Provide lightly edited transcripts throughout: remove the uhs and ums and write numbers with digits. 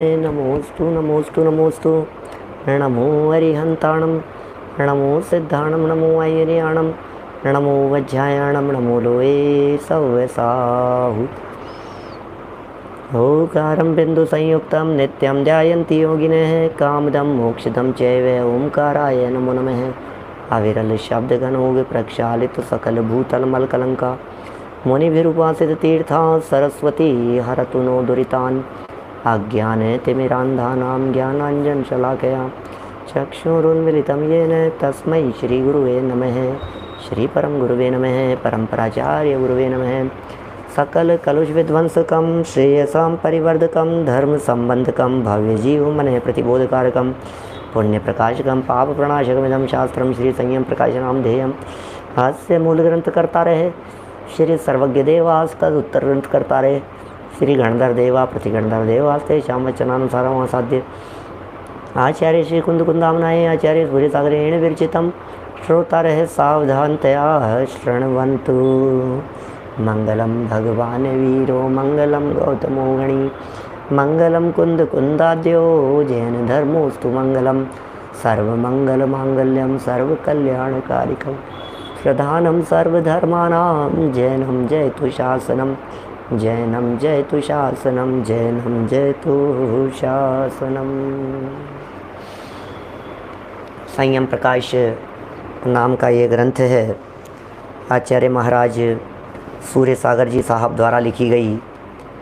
नमोस्तु नमोस्तु नमोस्तु। नमो अरिहंताणं, नमो सिद्धाणं, नमो ऐर्याणं, नमो वज्रायाणं, नमो लोये सव्यसाहु। ओंकारं बिन्दुसंयुक्तं नित्यं ध्यायन्ति योगिनः कामदं मोक्षदं चैव ओंकाराय नमो नमः। अविरल शब्दघनो विप्रक्षालित सकल भूतलमलकलंका मुनिभिरुपासित तीर्था सरस्वती हरतु नो दुरितान्। अज्ञानतिमिरान्धानां ज्ञानाञ्जनशलाकया चक्षुरुन्मिलितं येन तस्मै श्रीगुरुवे नमः। श्रीपरमगुरुवे नमः। परम्पराचार्यगुरुवे नमः। सकलकलुषविध्वंसकं श्रेयसां परिवर्धकं धर्मसम्बन्धकं भव्यजीवमनः प्रतिबोधकारकं पुण्यप्रकाशकं पापप्रणाशकमिदं शास्त्रं श्रीसंयम प्रकाशनां ध्येयम्। अस्य मूलग्रंथकर्तारः श्री सर्वज्ञदेवास्तदुत्तरग्रंथकर्तारः श्री गणधर देवा प्रतिगणधर देवास्ते श्याम वचनानुसारमासाद्य आचार्य श्री कुंदकुंदामनाय आचार्य सूर्यसागरेण विरचितं श्रोतारः सावधानतया शृण्वन्तु। मंगलम भगवान वीरो मंगलम गौतमो गणी मंगलम कुंदकुंदाद्यो जैन धर्मोस्तु मंगलम सर्वमंगल मांगल्यम सर्वकल्याणकारिकं प्रधानं सर्वधर्माणां जैनं जयतु शासनम् जैनम जयतु शासनम जैनम जयतु शासनम। संयम प्रकाश नाम का ये ग्रंथ है। आचार्य महाराज सूर्य सागर जी साहब द्वारा लिखी गई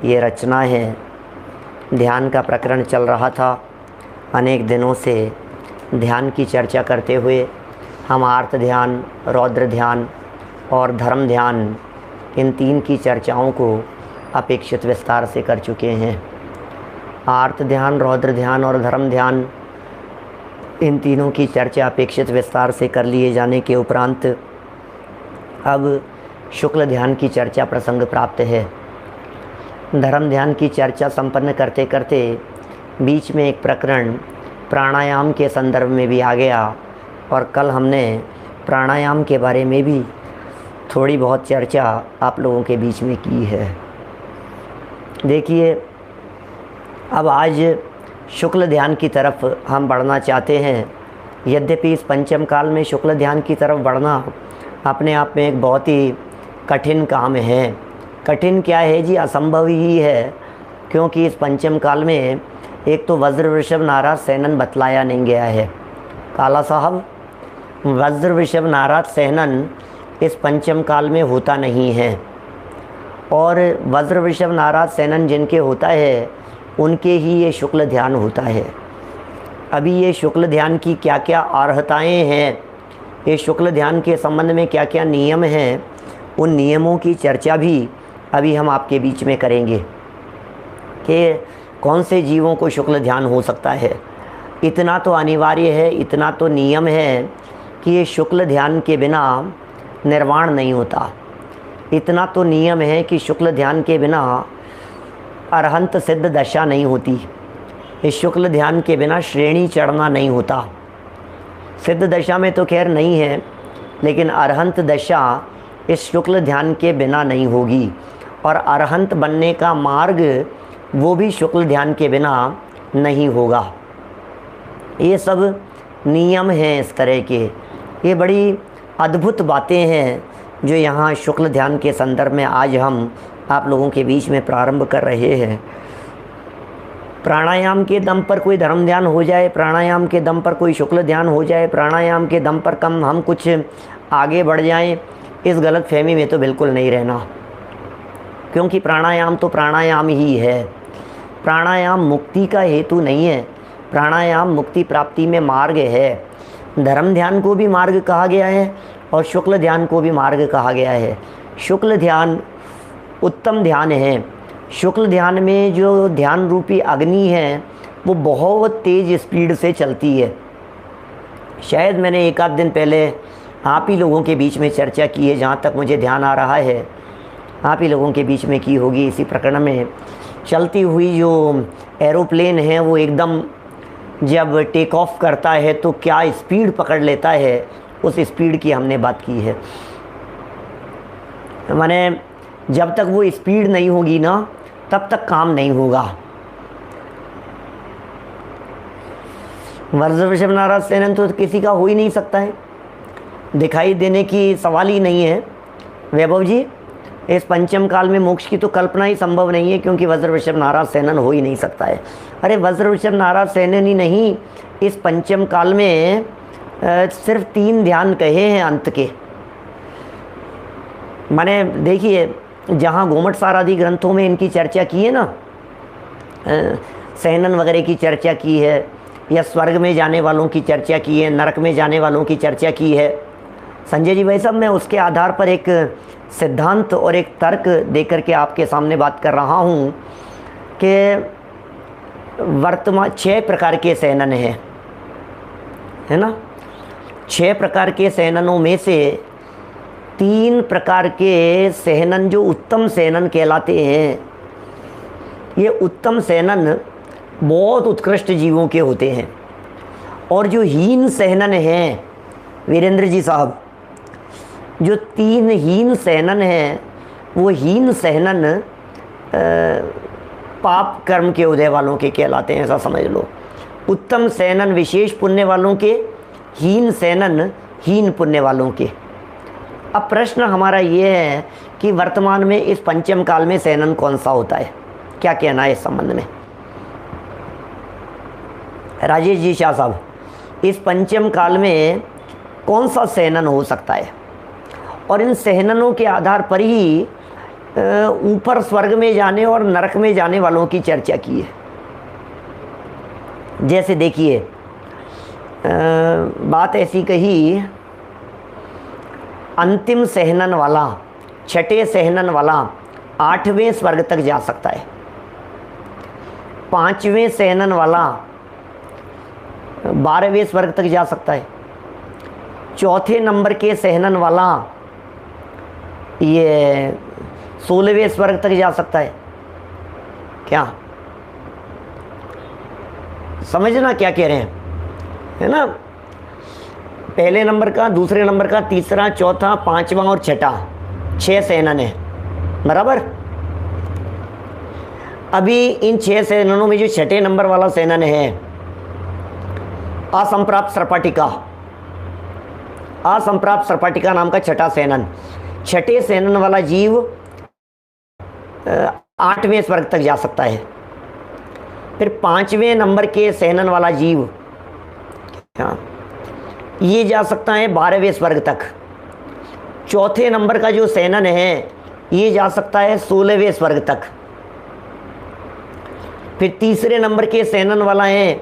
ये रचना है। ध्यान का प्रकरण चल रहा था। अनेक दिनों से ध्यान की चर्चा करते हुए हम आर्त ध्यान, रौद्र ध्यान और धर्म ध्यान, इन तीन की चर्चाओं को अपेक्षित विस्तार से कर चुके हैं। आर्त ध्यान, रौद्र ध्यान और धर्म ध्यान, इन तीनों की चर्चा अपेक्षित विस्तार से कर लिए जाने के उपरांत अब शुक्ल ध्यान की चर्चा प्रसंग प्राप्त है। धर्म ध्यान की चर्चा संपन्न करते करते बीच में एक प्रकरण प्राणायाम के संदर्भ में भी आ गया और कल हमने प्राणायाम के बारे में भी थोड़ी बहुत चर्चा आप लोगों के बीच में की है। देखिए, अब आज शुक्ल ध्यान की तरफ हम बढ़ना चाहते हैं। यद्यपि इस पंचम काल में शुक्ल ध्यान की तरफ बढ़ना अपने आप में एक बहुत ही कठिन काम है। कठिन क्या है जी, असंभव ही है। क्योंकि इस पंचम काल में एक तो वज्र वृषभ नाराज सैनन बतलाया नहीं गया है। काला साहब, वज्र वृषभ नाराज सैनन इस पंचम काल में होता नहीं है। और वज्र वृषभ नाराज सैनन जिनके होता है उनके ही ये शुक्ल ध्यान होता है। अभी ये शुक्ल ध्यान की क्या क्या अर्हताएँ हैं, ये शुक्ल ध्यान के संबंध में क्या क्या नियम हैं, उन नियमों की चर्चा भी अभी हम आपके बीच में करेंगे कि कौन से जीवों को शुक्ल ध्यान हो सकता है। इतना तो अनिवार्य है, इतना तो नियम है कि ये शुक्ल ध्यान के बिना निर्वाण नहीं होता। इतना तो नियम है कि शुक्ल ध्यान के बिना अरहंत सिद्ध दशा नहीं होती। इस शुक्ल ध्यान के बिना श्रेणी चढ़ना नहीं होता। सिद्ध दशा में तो खैर नहीं है, लेकिन अरहंत दशा इस शुक्ल ध्यान के बिना नहीं होगी। और अरहंत बनने का मार्ग वो भी शुक्ल ध्यान के बिना नहीं होगा। ये सब नियम हैं इस तरह के। ये बड़ी अद्भुत बातें हैं जो यहाँ शुक्ल ध्यान के संदर्भ में आज हम आप लोगों के बीच में प्रारंभ कर रहे हैं। प्राणायाम के दम पर कोई धर्म ध्यान हो जाए, प्राणायाम के दम पर कोई शुक्ल ध्यान हो जाए, प्राणायाम के दम पर हम कुछ आगे बढ़ जाएं, इस गलत फहमी में तो बिल्कुल नहीं रहना। क्योंकि प्राणायाम तो प्राणायाम ही है। प्राणायाम मुक्ति का हेतु नहीं है। प्राणायाम मुक्ति प्राप्ति में मार्ग है। धर्म ध्यान को भी मार्ग कहा गया है और शुक्ल ध्यान को भी मार्ग कहा गया है। शुक्ल ध्यान उत्तम ध्यान है। शुक्ल ध्यान में जो ध्यान रूपी अग्नि है वो बहुत तेज़ स्पीड से चलती है। शायद मैंने एक आध दिन पहले आप ही लोगों के बीच में चर्चा की है, जहाँ तक मुझे ध्यान आ रहा है आप ही लोगों के बीच में की होगी। इसी प्रकरण में चलती हुई जो एरोप्लेन है वो एकदम जब टेक ऑफ करता है तो क्या स्पीड पकड़ लेता है, उस स्पीड की हमने बात की है। माने जब तक वो स्पीड नहीं होगी ना, तब तक काम नहीं होगा। वज्र वृषभ नाराज सेनन तो किसी का हो ही नहीं सकता है, दिखाई देने की सवाल ही नहीं है वैभव जी। इस पंचम काल में मोक्ष की तो कल्पना ही संभव नहीं है, क्योंकि वज्र वृषभ नाराज सेनन हो ही नहीं सकता है। अरे वज्र वृषभ नाराज सेनन ही नहीं, इस पंचम काल में सिर्फ 3 ध्यान कहे हैं अंत के। माने देखिए, जहाँ गोमटसार आदि ग्रंथों में इनकी चर्चा की है ना, सेनन वगैरह की चर्चा की है, या स्वर्ग में जाने वालों की चर्चा की है, नरक में जाने वालों की चर्चा की है। संजय जी भाई साहब, मैं उसके आधार पर एक सिद्धांत और एक तर्क देकर के आपके सामने बात कर रहा हूँ कि वर्तमान 6 प्रकार के सेनन हैं, है ना। 6 प्रकार के सेननों में से 3 प्रकार के सेनन जो उत्तम सेनन कहलाते हैं, ये उत्तम सेनन बहुत उत्कृष्ट जीवों के होते हैं। और जो हीन सेनन हैं वीरेंद्र जी साहब, जो 3 हीन सेनन हैं, वो हीन सेनन पाप कर्म के उदय वालों के कहलाते हैं, ऐसा समझ लो। उत्तम सेनन विशेष पुण्य वालों के, हीन सेनन हीन पुण्य वालों के। अब प्रश्न हमारा ये है कि वर्तमान में इस पंचम काल में सेनन कौन सा होता है, क्या कहना है इस संबंध में राजेश जी शाह साहब। इस पंचम काल में कौन सा सेनन हो सकता है, और इन सेननों के आधार पर ही ऊपर स्वर्ग में जाने और नरक में जाने वालों की चर्चा की है। जैसे देखिए, बात ऐसी कही, अंतिम सेहनन वाला, 6ठे सेहनन वाला 8वें स्वर्ग तक जा सकता है, 5वें सेहनन वाला 12वें स्वर्ग तक जा सकता है, 4थे नंबर के सेहनन वाला ये 16वें स्वर्ग तक जा सकता है। क्या समझना क्या कह रहे हैं, है ना। पहले नंबर का, दूसरे नंबर का, तीसरा, चौथा, 5वां और 6ठा, 6 सेनन है, बराबर। अभी इन 6 सेननों में जो 6ठे नंबर वाला सेनन है, असंप्राप्त सर्पाटिका, असंप्राप्त सर्पाटिका नाम का 6ठा सेनन, 6ठे सेनन वाला जीव 8वें स्वर्ग तक जा सकता है। फिर 5वें नंबर के सेनन वाला जीव, ये जा सकता है 12वें स्वर्ग तक। 4थे नंबर का जो सेनन है, ये जा सकता है 16वें स्वर्ग तक। फिर तीसरे नंबर के सेनन वाला है,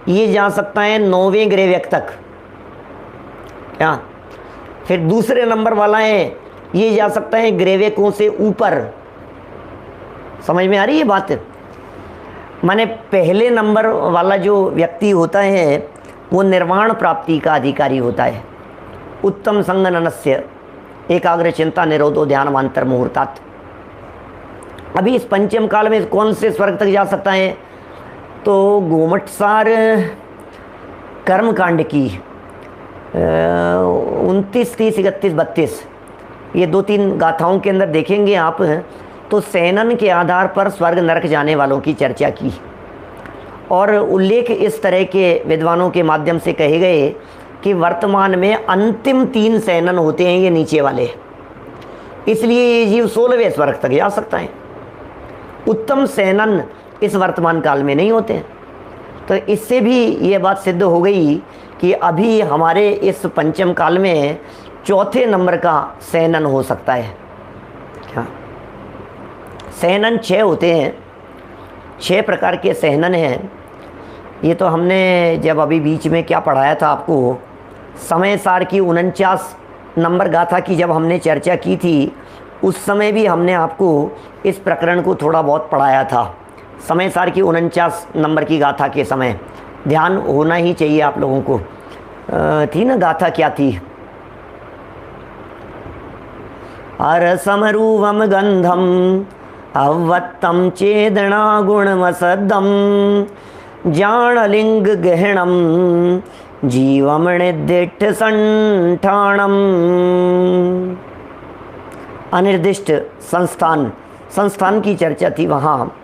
ये जा सकता है 9वें ग्रेवेक तक। क्या फिर दूसरे नंबर वाला है, ये जा सकता है ग्रेवेकों से ऊपर। समझ में आ रही है बात। माने पहले नंबर वाला जो व्यक्ति होता है, वो निर्वाण प्राप्ति का अधिकारी होता है। उत्तम संगननस्य एकाग्र चिंता निरोधो ध्यानमांतर मुहूर्तात्। अभी इस पंचम काल में कौन से स्वर्ग तक जा सकता है, तो गोमटसार कर्मकांड की 29, 30, 31, 32 ये 2-3 गाथाओं के अंदर देखेंगे आप, तो सेनन के आधार पर स्वर्ग नरक जाने वालों की चर्चा की, और उल्लेख इस तरह के विद्वानों के माध्यम से कहे गए कि वर्तमान में अंतिम 3 सेनन होते हैं ये नीचे वाले, इसलिए ये जीव 16वें स्वर्ग तक जा सकता है। उत्तम सेनन इस वर्तमान काल में नहीं होते हैं। तो इससे भी ये बात सिद्ध हो गई कि अभी हमारे इस पंचम काल में 4थे नंबर का सेनन हो सकता है। क्या सेनन 6 होते हैं, 6 प्रकार के सेनन हैं। ये तो हमने जब अभी बीच में क्या पढ़ाया था आपको, समय सार की 49 नंबर गाथा की जब हमने चर्चा की थी, उस समय भी हमने आपको इस प्रकरण को थोड़ा बहुत पढ़ाया था। समय सार की 49 नंबर की गाथा के समय ध्यान होना ही चाहिए आप लोगों को। थी ना गाथा, क्या थी? अरसमरूवम गंधम अवत्तम चेदना गुणमसदम जाणलिंग गहणम जीवम निर्दिष्ट संठाणम। अनिर्दिष्ट संस्थान की चर्चा थी, वहाँ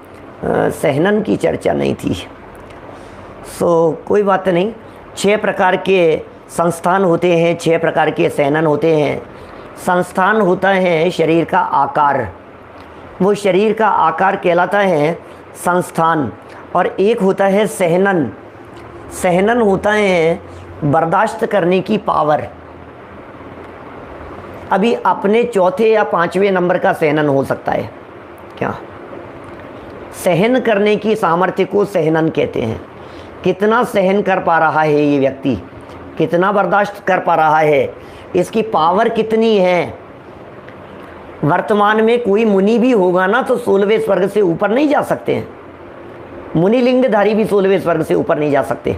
सेहनन की चर्चा नहीं थी। सो कोई बात नहीं, 6 प्रकार के संस्थान होते हैं, 6 प्रकार के सहनन होते हैं। संस्थान होता है शरीर का आकार, वो शरीर का आकार कहलाता है संस्थान। और एक होता है सहनन, सहनन होता है बर्दाश्त करने की पावर। अभी अपने चौथे या 5वें नंबर का सहनन हो सकता है। क्या सहन करने की सामर्थ्य को सहनन कहते हैं। कितना सहन कर पा रहा है ये व्यक्ति, कितना बर्दाश्त कर पा रहा है, इसकी पावर कितनी है। वर्तमान में कोई मुनि भी होगा ना तो 16वें स्वर्ग से ऊपर नहीं जा सकते हैं। मुनि लिंगधारी भी 16वें स्वर्ग से ऊपर नहीं जा सकते।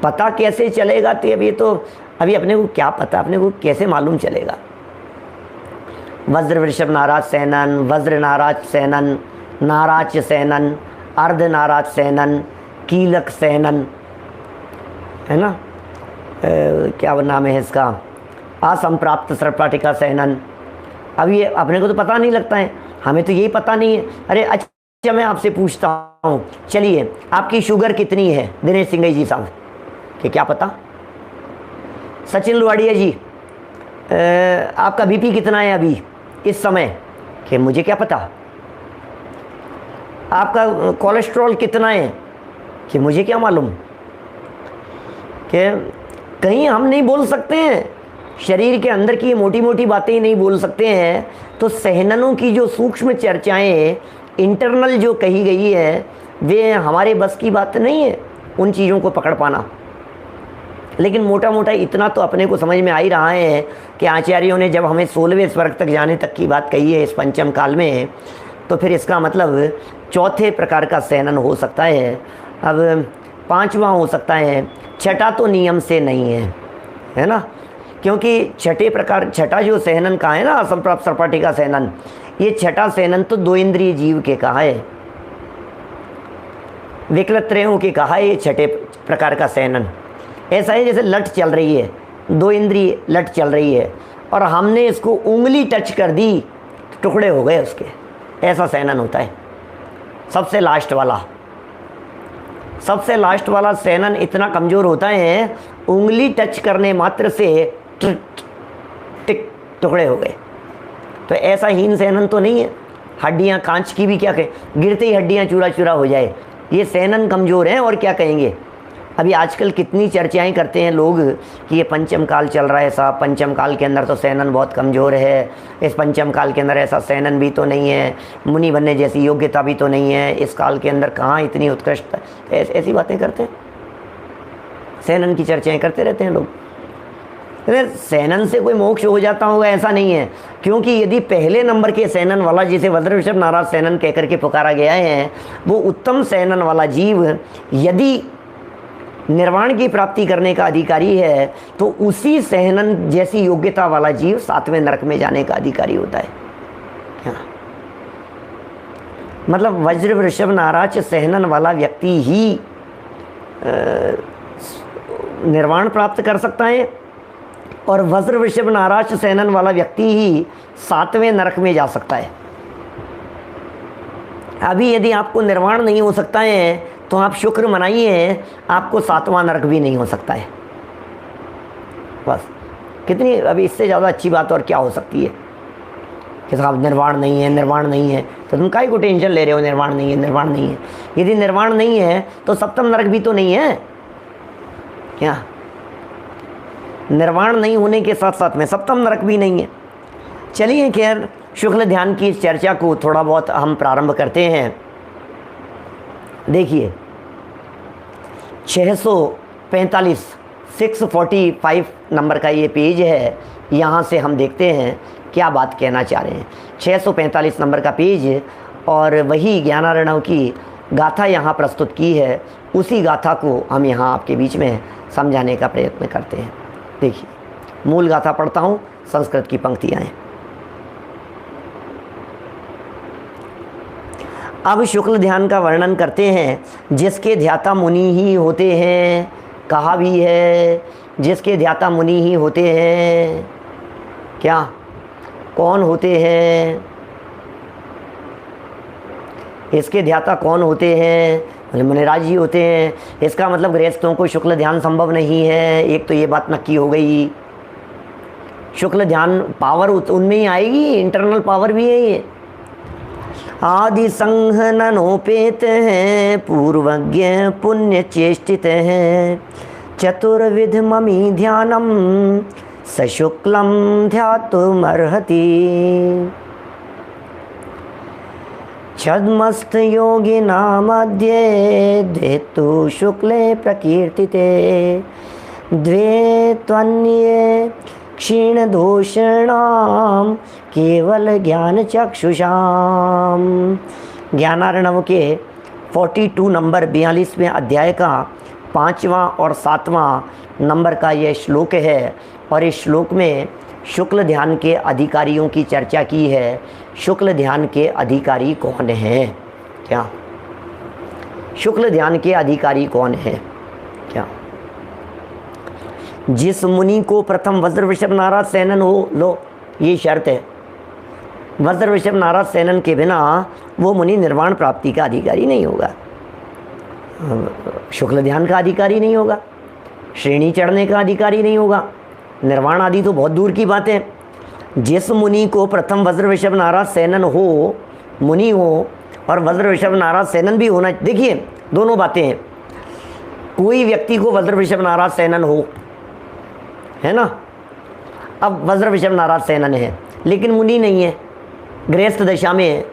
पता कैसे चलेगा? तो अभी अपने को क्या पता, अपने को कैसे मालूम चलेगा? वज्र वृषभ नाराज सहनन, वज्र नाराज सहनन, नाराज सहनन, अर्ध नाराज सहनन, कीलक सहनन, है ना, क्या नाम है इसका, असंप्राप्त सर्पाटिका सहनन। अब ये अपने को तो पता नहीं लगता है, हमें तो यही पता नहीं है। अरे अच्छा, मैं आपसे पूछता हूँ, चलिए आपकी शुगर कितनी है दिनेश सिंह जी साहब, कि क्या पता? सचिन लुवाड़िया जी, आपका बीपी कितना है अभी इस समय, कि मुझे क्या पता? आपका कोलेस्ट्रॉल कितना है, कि मुझे क्या मालूम? कि कहीं हम नहीं बोल सकते हैं, शरीर के अंदर की मोटी मोटी बातें ही नहीं बोल सकते हैं। तो सहननों की जो सूक्ष्म चर्चाएं इंटरनल जो कही गई है, वे हमारे बस की बात नहीं है उन चीज़ों को पकड़ पाना। लेकिन मोटा मोटा इतना तो अपने को समझ में आ ही रहा है कि आचार्यों ने जब हमें 16वें स्वर्ग तक जाने तक की बात कही है इस पंचम काल में, तो फिर इसका मतलब चौथे प्रकार का सहनन हो सकता है। अब 5वां हो सकता है, छठा तो नियम से नहीं है ना, क्योंकि छठा जो सहनन कहा है ना, असंप्राप्त सर्पाटिका सहनन, ये छठा सहनन तो 2 इंद्रिय जीव के कहा है, विकलत्रयों के कहा है ये छठे प्रकार का सहनन। ऐसा है जैसे लट चल रही है, 2 इंद्रिय लट चल रही है, और हमने इसको उंगली टच कर दी, टुकड़े हो गए उसके, ऐसा सहनन होता है। सबसे लास्ट वाला सहनन इतना कमज़ोर होता है, उंगली टच करने मात्र से टिक टुकड़े हो गए। तो ऐसा हीन सहनन तो नहीं है। हड्डियां कांच की भी क्या कहें, गिरते ही हड्डियां चूरा चूरा हो जाए, ये सहनन कमज़ोर हैं और क्या कहेंगे। अभी आजकल कितनी चर्चाएं करते हैं लोग कि ये पंचम काल चल रहा है साहब, पंचम काल के अंदर तो सहनन बहुत कमज़ोर है, इस पंचम काल के अंदर ऐसा सहनन भी तो नहीं है, मुनि बनने जैसी योग्यता भी तो नहीं है, इस काल के अंदर कहाँ इतनी उत्कृष्टता। ऐसी बातें करते हैं, सहनन की चर्चाएं करते रहते हैं लोग। सहनन से कोई मोक्ष हो जाता होगा ऐसा नहीं है, क्योंकि यदि पहले नंबर के सहनन वाला, जिसे वज्र वृषभ नाराज सहनन कहकर के पुकारा गया है, वो उत्तम सहनन वाला जीव यदि निर्वाण की प्राप्ति करने का अधिकारी है, तो उसी सहनन जैसी योग्यता वाला जीव 7वें नरक में जाने का अधिकारी होता है। क्या मतलब? वज्र वृषभ नाराज सहनन वाला व्यक्ति ही निर्वाण प्राप्त कर सकता है, और वज्र वृषभ नाराज सहनन वाला व्यक्ति ही 7वें नरक में जा सकता है। अभी यदि आपको निर्वाण नहीं हो सकता है तो आप शुक्र मनाइए, आपको 7वां नरक भी नहीं हो सकता है। बस कितनी, अभी इससे ज़्यादा अच्छी बात और क्या हो सकती है कि साहब निर्वाण नहीं है, तो तुम काहे को टेंशन ले रहे हो? निर्वाण नहीं है। यदि निर्वाण नहीं है तो 7वां नरक भी तो नहीं है क्या? निर्वाण नहीं होने के साथ साथ में 7वां नरक भी नहीं है। चलिए खैर, शुक्ल ध्यान की चर्चा को थोड़ा बहुत हम प्रारंभ करते हैं। देखिए 645 नंबर का ये पेज है, यहाँ से हम देखते हैं क्या बात कहना चाह रहे हैं। 645 नंबर का पेज, और वही ज्ञानार्णव की गाथा यहाँ प्रस्तुत की है, उसी गाथा को हम यहाँ आपके बीच में समझाने का प्रयत्न करते हैं। देखिए, मूल गाथा पढ़ता हूँ, संस्कृत की पंक्तियाँ हैं। अब शुक्ल ध्यान का वर्णन करते हैं। जिसके ध्याता मुनि ही होते हैं, कहा भी है जिसके ध्याता मुनि ही होते हैं। क्या? कौन होते हैं? इसके ध्याता कौन होते हैं? मुनिराज जी होते हैं, इसका मतलब गृहस्थों को शुक्ल ध्यान संभव नहीं है। एक तो ये बात नक्की हो गई। शुक्ल ध्यान पावर उनमें ही आएगी, इंटरनल पावर भी है ये। आदि संघ ननोपेत है, पूर्वज्ञ पुण्य चेष्टित है, चतुर्विध ममी ध्यानम सशुक्लम ध्यातुमर्हति। छद्मस्थ योगिना मध्ये द्वे शुक्ले प्रकीर्तिते, द्वे त्वन्ये क्षीण दोषणाम केवल ज्ञान चक्षुषाम। ज्ञानार्णव के 42 नंबर 42वें अध्याय का 5वां और 7वां नंबर का यह श्लोक है। और इस श्लोक में शुक्ल ध्यान के अधिकारियों की चर्चा की है। शुक्ल ध्यान के अधिकारी कौन हैं? क्या शुक्ल ध्यान के अधिकारी कौन है? क्या जिस मुनि को प्रथम वज्र वृषभ नारद सेनन हो, लो ये शर्त है, वज्र वृषभ नारद सेनन के बिना वो मुनि निर्वाण प्राप्ति का अधिकारी नहीं होगा, शुक्ल ध्यान का अधिकारी नहीं होगा, श्रेणी चढ़ने का अधिकारी नहीं होगा। निर्वाण आदि तो बहुत दूर की बात है। जिस मुनि को प्रथम वज्र वृषभ नारद सेनन हो, मुनि हो और वज्र वृषभ नारद सेनन भी होना। देखिए दोनों बातें हैं। कोई व्यक्ति को वज्र वृषभ नारद सेनन हो, है ना, अब वज्र वृषभ नारद सेनन है लेकिन मुनि नहीं है, गृहस्थ दशा में है,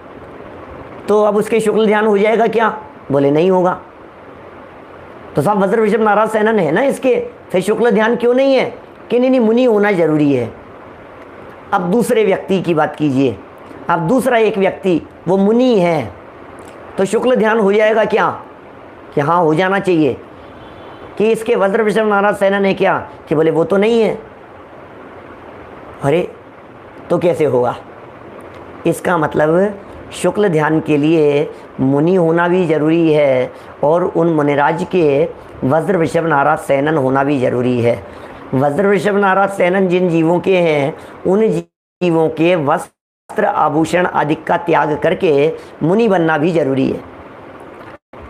तो अब उसके शुक्ल ध्यान हो जाएगा क्या? बोले नहीं होगा। तो साहब वज्र वृषभ नारद सेनन है ना इसके, फिर शुक्ल ध्यान क्यों नहीं है? कि नहीं मुनि होना जरूरी है। अब दूसरे व्यक्ति की बात कीजिए, अब दूसरा एक व्यक्ति वो मुनि है तो शुक्ल ध्यान हो जाएगा क्या? कि हाँ हो जाना चाहिए। कि इसके वज्र वृषभ नारद सेनन है क्या? कि बोले वो तो नहीं है। अरे तो कैसे होगा? इसका मतलब शुक्ल ध्यान के लिए मुनि होना भी जरूरी है और उन मुनिराज के वज्र वृषभ नारद सेनन होना भी जरूरी है। वज्र वृषभ नारद सेनन जिन जीवों के हैं उन जीवों के वस्त्र आभूषण आदि का त्याग करके मुनि बनना भी जरूरी है।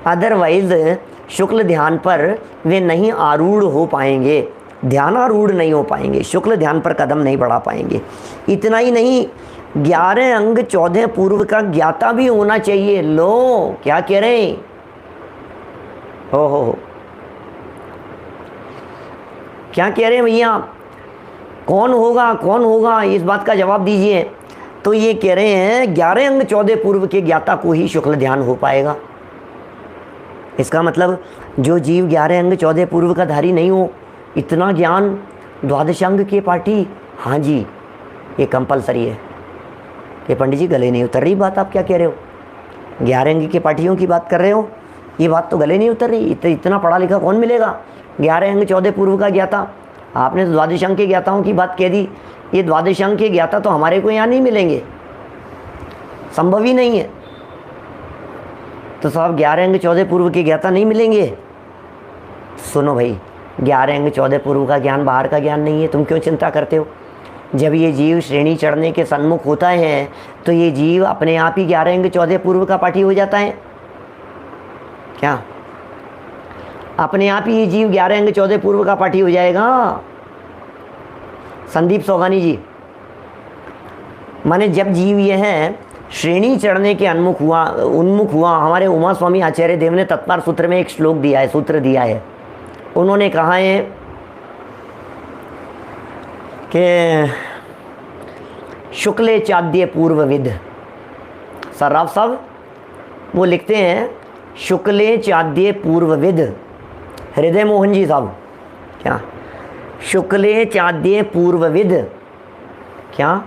अदरवाइज शुक्ल ध्यान पर वे नहीं आरूढ़ हो पाएंगे, ध्यानारूढ़ नहीं हो पाएंगे, शुक्ल ध्यान पर कदम नहीं बढ़ा पाएंगे। इतना ही नहीं, 11 अंग 14 पूर्व का ज्ञाता भी होना चाहिए। लो क्या कह रहे हैं? हो क्या कह रहे हैं भैया? कौन होगा, कौन होगा, इस बात का जवाब दीजिए। तो ये कह रहे हैं 11 अंग 14 पूर्व के ज्ञाता को ही शुक्ल ध्यान हो पाएगा। इसका मतलब जो जीव 11 अंग 14 पूर्व का धारी नहीं हो, इतना ज्ञान द्वादश अंग के पाठी, हाँ जी ये कंपलसरी है। ये पंडित जी गले नहीं उतर रही बात, आप क्या कह रहे हो? 11 अंग के पाठियों की बात कर रहे हो, ये बात तो गले नहीं उतर रही। इतना पढ़ा लिखा कौन मिलेगा 11 अंग 14 पूर्व का ज्ञाता? आपने तो द्वादश अंग के ज्ञाताओं की बात कह दी। ये द्वादश अंग के ज्ञाता तो हमारे को यहाँ नहीं मिलेंगे, संभव ही नहीं है। तो साहब 11 अंग 14 पूर्व के ज्ञाता नहीं मिलेंगे। सुनो भाई, 11 अंग 14 पूर्व का ज्ञान बाहर का ज्ञान नहीं है, तुम क्यों चिंता करते हो? जब ये जीव श्रेणी चढ़ने के सन्मुख होता है तो ये जीव अपने आप ही 11 अंग 14 पूर्व का पाठी हो जाता है। क्या अपने आप ही ये जीव 11 अंग 14 पूर्व का पाठी हो जाएगा? संदीप सोगानी जी, माने जब जीव ये है श्रेणी चढ़ने के उन्मुख हुआ। हमारे उमा स्वामी आचार्य देव ने तत्पर सूत्र में एक श्लोक दिया है, सूत्र दिया है। उन्होंने कहा है कि शुक्ले चाद्य पूर्वविद, सर्राफ साहब वो लिखते हैं शुक्ले चाद्य पूर्वविद। हृदय मोहन जी साहब, क्या शुक्ले चाद्य पूर्वविद? क्या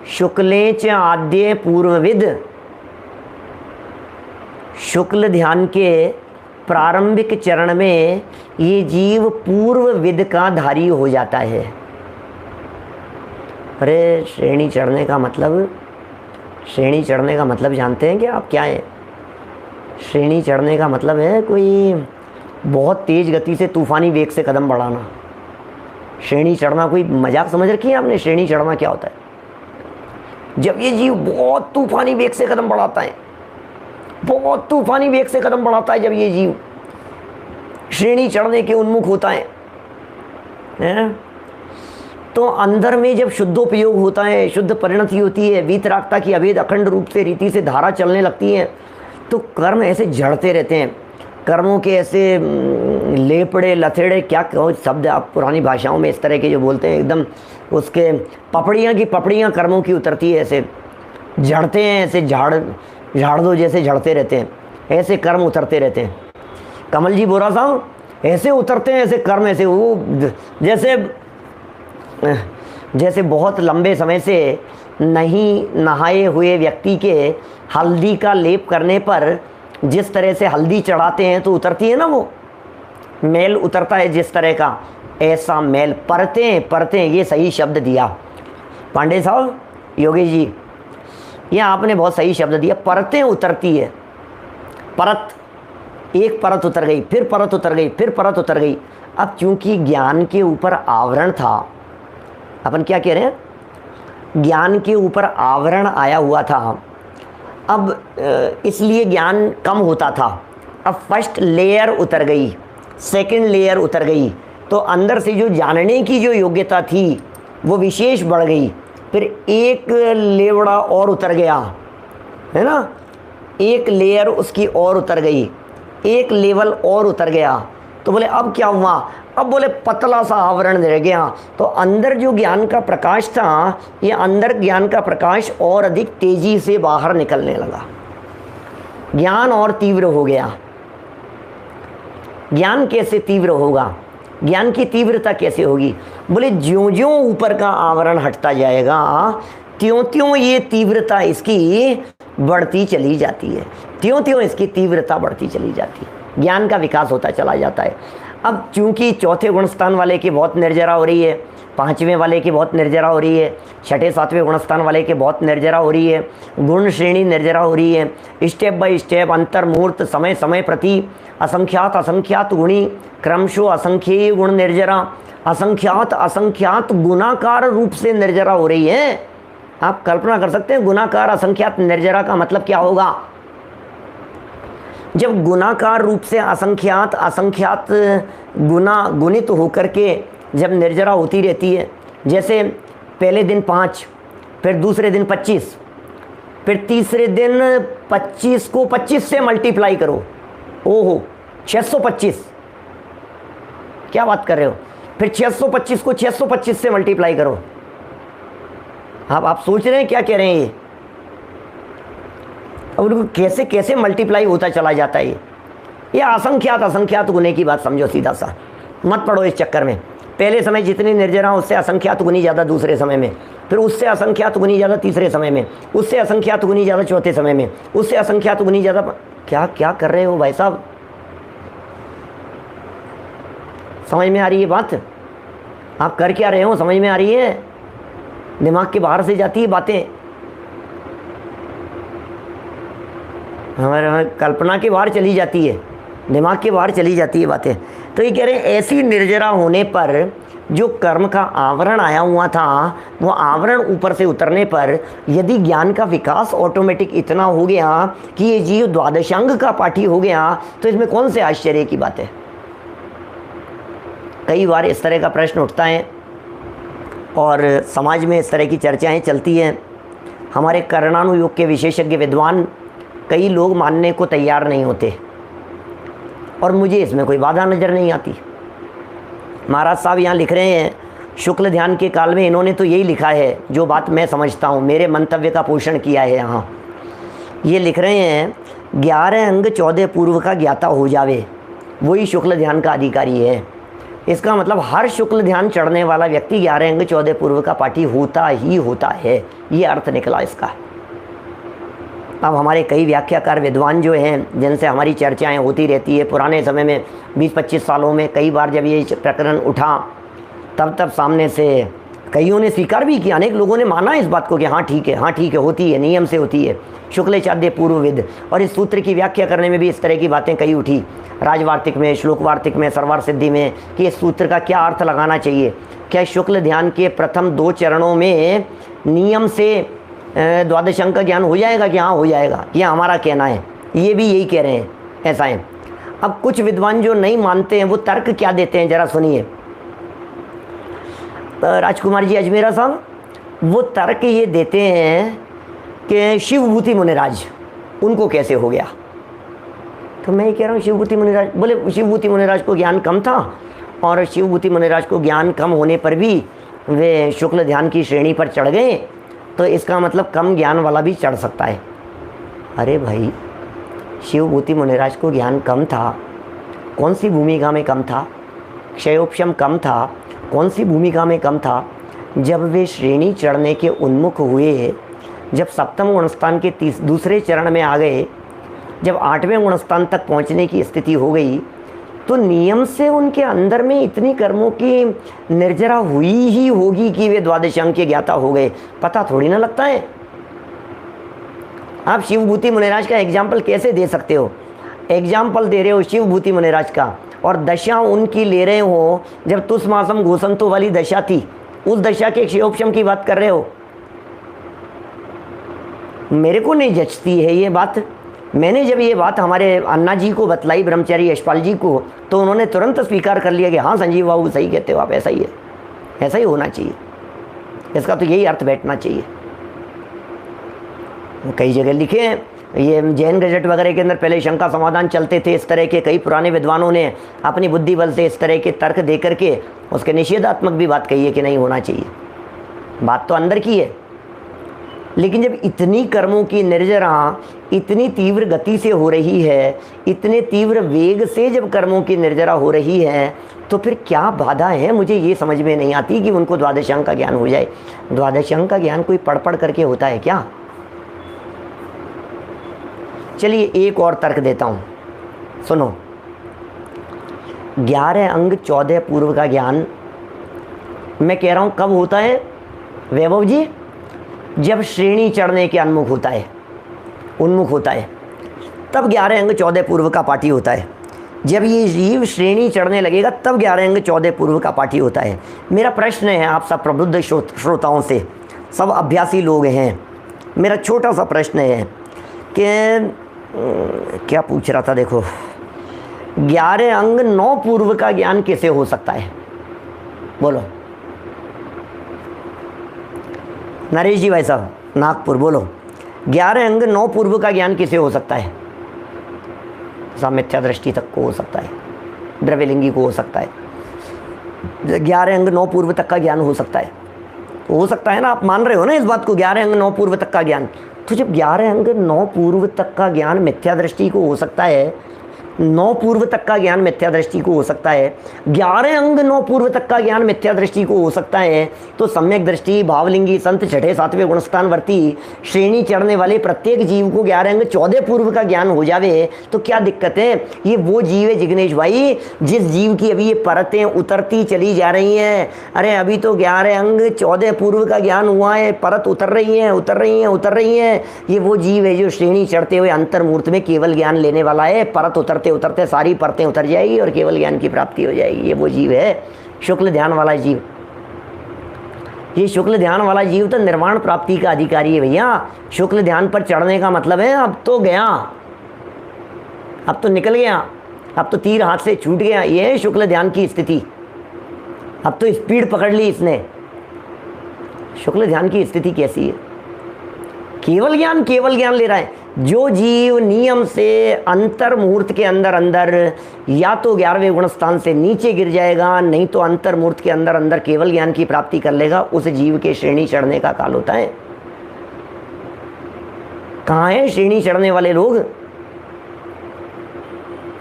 शुक्ले च आद्य पूर्वविद? शुक्ल ध्यान के प्रारंभिक चरण में ये जीव पूर्वविद का धारी हो जाता है। अरे श्रेणी चढ़ने का मतलब, श्रेणी चढ़ने का मतलब जानते हैं क्या आप? क्या है श्रेणी चढ़ने का मतलब? है कोई बहुत तेज गति से तूफानी वेग से कदम बढ़ाना। श्रेणी चढ़ना कोई मजाक समझ रखी है आपने? श्रेणी चढ़ना क्या होता है? जब ये जीव बहुत तूफानी वेग से कदम बढ़ाता है, बहुत तूफानी वेग से कदम बढ़ाता है जब ये जीव श्रेणी चढ़ने के उन्मुख होता है। तो अंदर में जब शुद्धोपयोग होता है, शुद्ध परिणति होती है, वीतरागता की अभेद अखंड रूप से रीति से धारा चलने लगती है, तो कर्म ऐसे झड़ते रहते हैं। कर्मों के ऐसे लेपड़े लथेड़े, क्या कहो शब्द आप पुरानी भाषाओं में इस तरह के जो बोलते हैं, एकदम उसके पपड़ियाँ की पपड़ियाँ कर्मों की उतरती है, ऐसे झड़ते हैं, ऐसे झाड़ दो जैसे झड़ते रहते हैं, ऐसे कर्म उतरते रहते हैं। कमल जी बोरा साहब ऐसे उतरते हैं, ऐसे कर्म, ऐसे वो जैसे बहुत लंबे समय से नहीं नहाए हुए व्यक्ति के हल्दी का लेप करने पर जिस तरह से हल्दी चढ़ाते हैं तो उतरती है ना, वो मैल उतरता है जिस तरह का, ऐसा मैल परतें ये सही शब्द दिया पांडे साहब, योगी जी, ये आपने बहुत सही शब्द दिया। परतें उतरती है, परत, एक परत उतर गई, फिर परत उतर गई, फिर परत उतर गई। अब चूंकि ज्ञान के ऊपर आवरण था, अपन क्या कह रहे हैं, ज्ञान के ऊपर आवरण आया हुआ था, अब इसलिए ज्ञान कम होता था। अब फर्स्ट लेयर उतर गई, सेकंड लेयर उतर गई, तो अंदर से जो जानने की जो योग्यता थी वो विशेष बढ़ गई। फिर एक लेवड़ा और उतर गया, है ना, एक लेयर उसकी और उतर गई, एक लेवल और उतर गया। तो बोले अब क्या हुआ, अब बोले पतला सा आवरण रह गया। तो अंदर जो ज्ञान का प्रकाश था, ये अंदर ज्ञान का प्रकाश और अधिक तेजी से बाहर निकलने लगा, ज्ञान और तीव्र हो गया। ज्ञान कैसे तीव्र होगा, ज्ञान की तीव्रता कैसे होगी, बोले ज्यों ज्यों ऊपर का आवरण हटता जाएगा त्यों त्यों ये तीव्रता इसकी बढ़ती चली जाती है, त्यों त्यों इसकी तीव्रता बढ़ती चली जाती है, ज्ञान का विकास होता चला जाता है। अब चूंकि चौथे गुणस्थान वाले की बहुत निर्जरा हो रही है, पांचवें वाले की बहुत निर्जरा हो रही है, छठे सातवें गुणस्थान वाले की बहुत निर्जरा हो रही है, गुण श्रेणी निर्जरा हो रही है, स्टेप बाय स्टेप अंतर मुहूर्त समय समय प्रति असंख्यात असंख्यात गुणी क्रमशः असंख्येय गुण निर्जरा असंख्यात असंख्यात गुणाकार रूप से निर्जरा हो रही है। आप कल्पना कर सकते हैं गुणाकार असंख्यात निर्जरा का मतलब क्या होगा। जब गुणाकार रूप से असंख्यात असंख्यात गुना गुणित होकर के जब निर्जरा होती रहती है, जैसे पहले दिन 5, फिर दूसरे दिन 25, फिर तीसरे दिन 25 को 25 से मल्टीप्लाई करो, ओहो 625, क्या बात कर रहे हो, फिर 625 को 625 से मल्टीप्लाई करो। अब आप सोच रहे हैं क्या कह रहे हैं ये, अब उनको कैसे कैसे मल्टीप्लाई होता चला जाता है ये असंख्यात असंख्यात गुने की बात समझो, सीधा सा मत पड़ो इस चक्कर में। पहले समय जितनी निर्जरा उससे असंख्यात गुनी ज़्यादा दूसरे समय में, फिर उससे असंख्यात गुनी ज़्यादा तीसरे समय में, उससे असंख्यात गुनी ज़्यादा चौथे समय में, उससे असंख्यात गुनी ज़्यादा। क्या क्या कर रहे हो भाई साहब, समझ में आ रही है बात, आप कर क्या रहे हो, समझ में आ रही है, दिमाग के बाहर से जाती है बातें, हमारे कल्पना के बाहर चली जाती है, दिमाग के बाहर चली जाती है बातें। तो ये कह रहे हैं ऐसी निर्जरा होने पर जो कर्म का आवरण आया हुआ था, वो आवरण ऊपर से उतरने पर यदि ज्ञान का विकास ऑटोमेटिक इतना हो गया कि ये जीव द्वादशांग का पाठी हो गया, तो इसमें कौन से आश्चर्य की बात है। कई बार इस तरह का प्रश्न उठता है और समाज में इस तरह की चर्चाएं चलती हैं। हमारे कर्णानुयोग के विशेषज्ञ विद्वान कई लोग मानने को तैयार नहीं होते और मुझे इसमें कोई बाधा नज़र नहीं आती। महाराज साहब यहाँ लिख रहे हैं, शुक्ल ध्यान के काल में इन्होंने तो यही लिखा है जो बात मैं समझता हूँ, मेरे मंतव्य का पोषण किया है। यहाँ ये लिख रहे हैं 11 अंग 14 पूर्व का ज्ञाता हो जावे वही शुक्ल ध्यान का अधिकारी है। इसका मतलब हर शुक्ल ध्यान चढ़ने वाला व्यक्ति 11 अंग 14 पूर्व का पाठी होता ही होता है, ये अर्थ निकला इसका। अब हमारे कई व्याख्याकार विद्वान जो हैं जिनसे हमारी चर्चाएं होती रहती है, पुराने समय में 20-25 सालों में कई बार जब ये प्रकरण उठा तब सामने से कईयों ने स्वीकार भी किया, अनेक लोगों ने माना इस बात को कि हाँ ठीक है होती है, नियम से होती है, शुक्ल चाद्य पूर्वविद। और इस सूत्र की व्याख्या करने में भी इस तरह की बातें कई उठी, राजवार्तिक में, श्लोक वार्तिक में, सर्वार सिद्धि में, कि इस सूत्र का क्या अर्थ लगाना चाहिए। क्या शुक्ल ध्यान के प्रथम 2 चरणों में नियम से द्वादश अंग का ज्ञान हो जाएगा कि हाँ हो जाएगा, यह हमारा कहना है। ये भी यही कह रहे हैं, ऐसा है। अब कुछ विद्वान जो नहीं मानते हैं वो तर्क क्या देते हैं, जरा सुनिए। राजकुमार जी अजमेरा साहब, वो तर्क ये देते हैं कि शिवभूति मुनिराज उनको कैसे हो गया। तो मैं ये कह रहा हूँ शिवभूति मुनिराज, बोले शिवभूति मुनिराज को ज्ञान कम था, और शिवभूति मुनिराज को ज्ञान कम होने पर भी वे शुक्ल ध्यान की श्रेणी पर चढ़ गए, तो इसका मतलब कम ज्ञान वाला भी चढ़ सकता है। अरे भाई, शिवभूति मुनिराज को ज्ञान कम था, कौन सी भूमिका में कम था? क्षयोपशम कम था, कौन सी भूमिका में कम था? जब वे श्रेणी चढ़ने के उन्मुख हुए, जब सप्तम गुणस्थान के दूसरे चरण में आ गए, जब 8वें गुणस्थान तक पहुंचने की स्थिति हो गई, तो नियम से उनके अंदर में इतनी कर्मों की निर्जरा हुई ही होगी कि वे द्वादशांग के ज्ञाता हो गए। पता थोड़ी ना लगता है। आप शिवभूति मुनिराज का एग्जाम्पल कैसे दे सकते हो? एग्जाम्पल दे रहे हो शिवभूति मुनिराज का, और दशा उनकी ले रहे हो जब तुष्मासम घोषंतो वाली दशा थी, उस दशा के क्षयोपशम की बात कर रहे हो। मेरे को नहीं जचती है ये बात। मैंने जब ये बात हमारे अन्ना जी को बतलाई, ब्रह्मचारी यशपाल जी को, तो उन्होंने तुरंत स्वीकार कर लिया कि हाँ संजीव बाबू सही कहते हो आप, ऐसा ही है, ऐसा ही होना चाहिए, इसका तो यही अर्थ बैठना चाहिए। कई जगह लिखे हैं, ये जैन गजट वगैरह के अंदर पहले शंका समाधान चलते थे इस तरह के, कई पुराने विद्वानों ने अपनी बुद्धि बल से इस तरह के तर्क दे करके उसके निषेधात्मक भी बात कही है कि नहीं होना चाहिए। बात तो अंदर की है, लेकिन जब इतनी कर्मों की निर्जरा इतनी तीव्र गति से हो रही है, इतने तीव्र वेग से जब कर्मों की निर्जरा हो रही है, तो फिर क्या बाधा है? मुझे ये समझ में नहीं आती कि उनको द्वादशांग का ज्ञान हो जाए। द्वादशांग का ज्ञान कोई पढ़ पढ़ करके होता है क्या? चलिए एक और तर्क देता हूँ, सुनो। 11 अंग 14 पूर्व का ज्ञान मैं कह रहा हूँ कब होता है वैभव जी? जब श्रेणी चढ़ने के उन्मुख होता है, तब 11 अंग 14 पूर्व का पाठी होता है। जब ये जीव श्रेणी चढ़ने लगेगा तब 11 अंग 14 पूर्व का पाठी होता है। मेरा प्रश्न है आप सब प्रबुद्ध श्रोताओं से, सब अभ्यासी लोग हैं, मेरा छोटा सा प्रश्न है कि क्या पूछ रहा था, देखो 11 अंग 9 पूर्व का ज्ञान कैसे हो सकता है? बोलो नरेश जी भाई साहब नागपुर, बोलो 11 अंग 9 पूर्व का ज्ञान कैसे हो सकता है? सब मिथ्या दृष्टि तक को हो सकता है, द्रव्यलिंगी को हो सकता है, 11 अंग 9 पूर्व तक का ज्ञान हो सकता है। हो सकता है ना, आप मान रहे हो ना इस बात को, 11 अंग 9 पूर्व तक का ज्ञान। तो जब 11 अंग 9 पूर्व तक का ज्ञान मिथ्या दृष्टि को हो सकता है, 9 पूर्व तक का ज्ञान मिथ्या दृष्टि को हो सकता है, 11 अंग 9 पूर्व तक का ज्ञान मिथ्या दृष्टि को हो सकता है, तो सम्यक दृष्टि भावलिंगी संत 6ठे 7वें गुणस्थान वर्ती श्रेणी चढ़ने वाले प्रत्येक जीव को 11 अंग 14 पूर्व का ज्ञान हो जावे तो क्या दिक्कत है? ये वो जीव है जिग्नेश भाई, जिस जीव की अभी ये परतें उतरती चली जा रही हैं। अरे अभी तो 11 अंग 14 पूर्व का ज्ञान हुआ है, परत उतर रही है। ये वो जीव है जो श्रेणी चढ़ते हुए अंतर्मूर्त में केवल ज्ञान लेने वाला है। परत उतरते सारी परतें उतर जाएगी और केवल ज्ञान की प्राप्ति हो जाएगी। ये वो जीव है शुक्ल ध्यान वाला जीव। ये शुक्ल ध्यान वाला जीव तो निर्वाण प्राप्ति का अधिकारी है भैया। शुक्ल ध्यान पर चढ़ने का मतलब है अब तो गया, अब तो निकल गया, अब तो तीर हाथ से छूट गया। ये है शुक्ल ध्यान की स्थिति। अब तो स्पीड पकड़ ली इसने। शुक्ल ध्यान की स्थिति कैसी है? केवल ज्ञान ले रहा है। जो जीव नियम से अंतर मुहूर्त के अंदर या तो 11वें गुणस्थान से नीचे गिर जाएगा, नहीं तो अंतर मुहूर्त के अंदर केवल ज्ञान की प्राप्ति कर लेगा, उस जीव के श्रेणी चढ़ने का काल होता है। कहाँ है श्रेणी चढ़ने वाले लोग?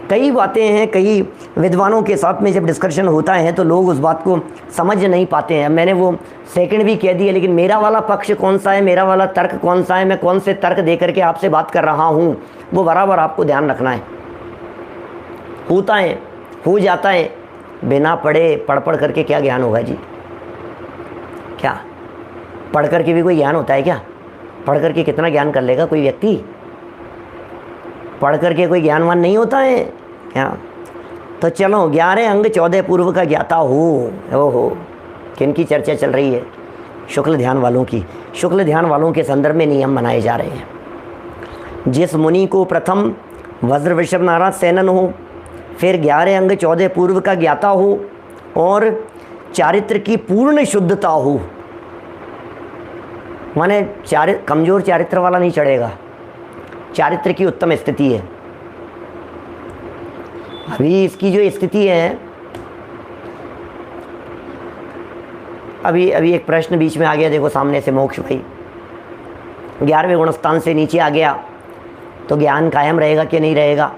कई बातें हैं, कई विद्वानों के साथ में जब डिस्कशन होता है तो लोग उस बात को समझ नहीं पाते हैं। मैंने वो सेकंड भी कह दिया, लेकिन मेरा वाला पक्ष कौन सा है, मेरा वाला तर्क कौन सा है, मैं कौन से तर्क दे करके आपसे बात कर रहा हूँ, वो बराबर आपको ध्यान रखना है। होता है, हो जाता है, बिना पढ़े पढ़ करके क्या ज्ञान होगा जी? क्या पढ़ करके भी कोई ज्ञान होता है क्या? पढ़ करके कितना ज्ञान कर लेगा कोई व्यक्ति? पढ़ करके कोई ज्ञानवान नहीं होता है क्या? तो चलो 11 अंग 14 पूर्व का ज्ञाता हो। ओहो, किनकी चर्चा चल रही है? शुक्ल ध्यान वालों की। शुक्ल ध्यान वालों के संदर्भ में नियम बनाए जा रहे हैं। जिस मुनि को प्रथम वज्र वृषभ नाराज सेनन हो, फिर 11 अंग 14 पूर्व का ज्ञाता हो और चारित्र की पूर्ण शुद्धता हो। माने कमजोर चारित्र वाला नहीं चढ़ेगा, चारित्र की उत्तम स्थिति है। अभी इसकी जो स्थिति है, अभी एक प्रश्न बीच में आ गया, देखो सामने से मोक्ष भाई 11वें गुणस्थान से नीचे आ गया तो ज्ञान कायम रहेगा कि नहीं रहेगा?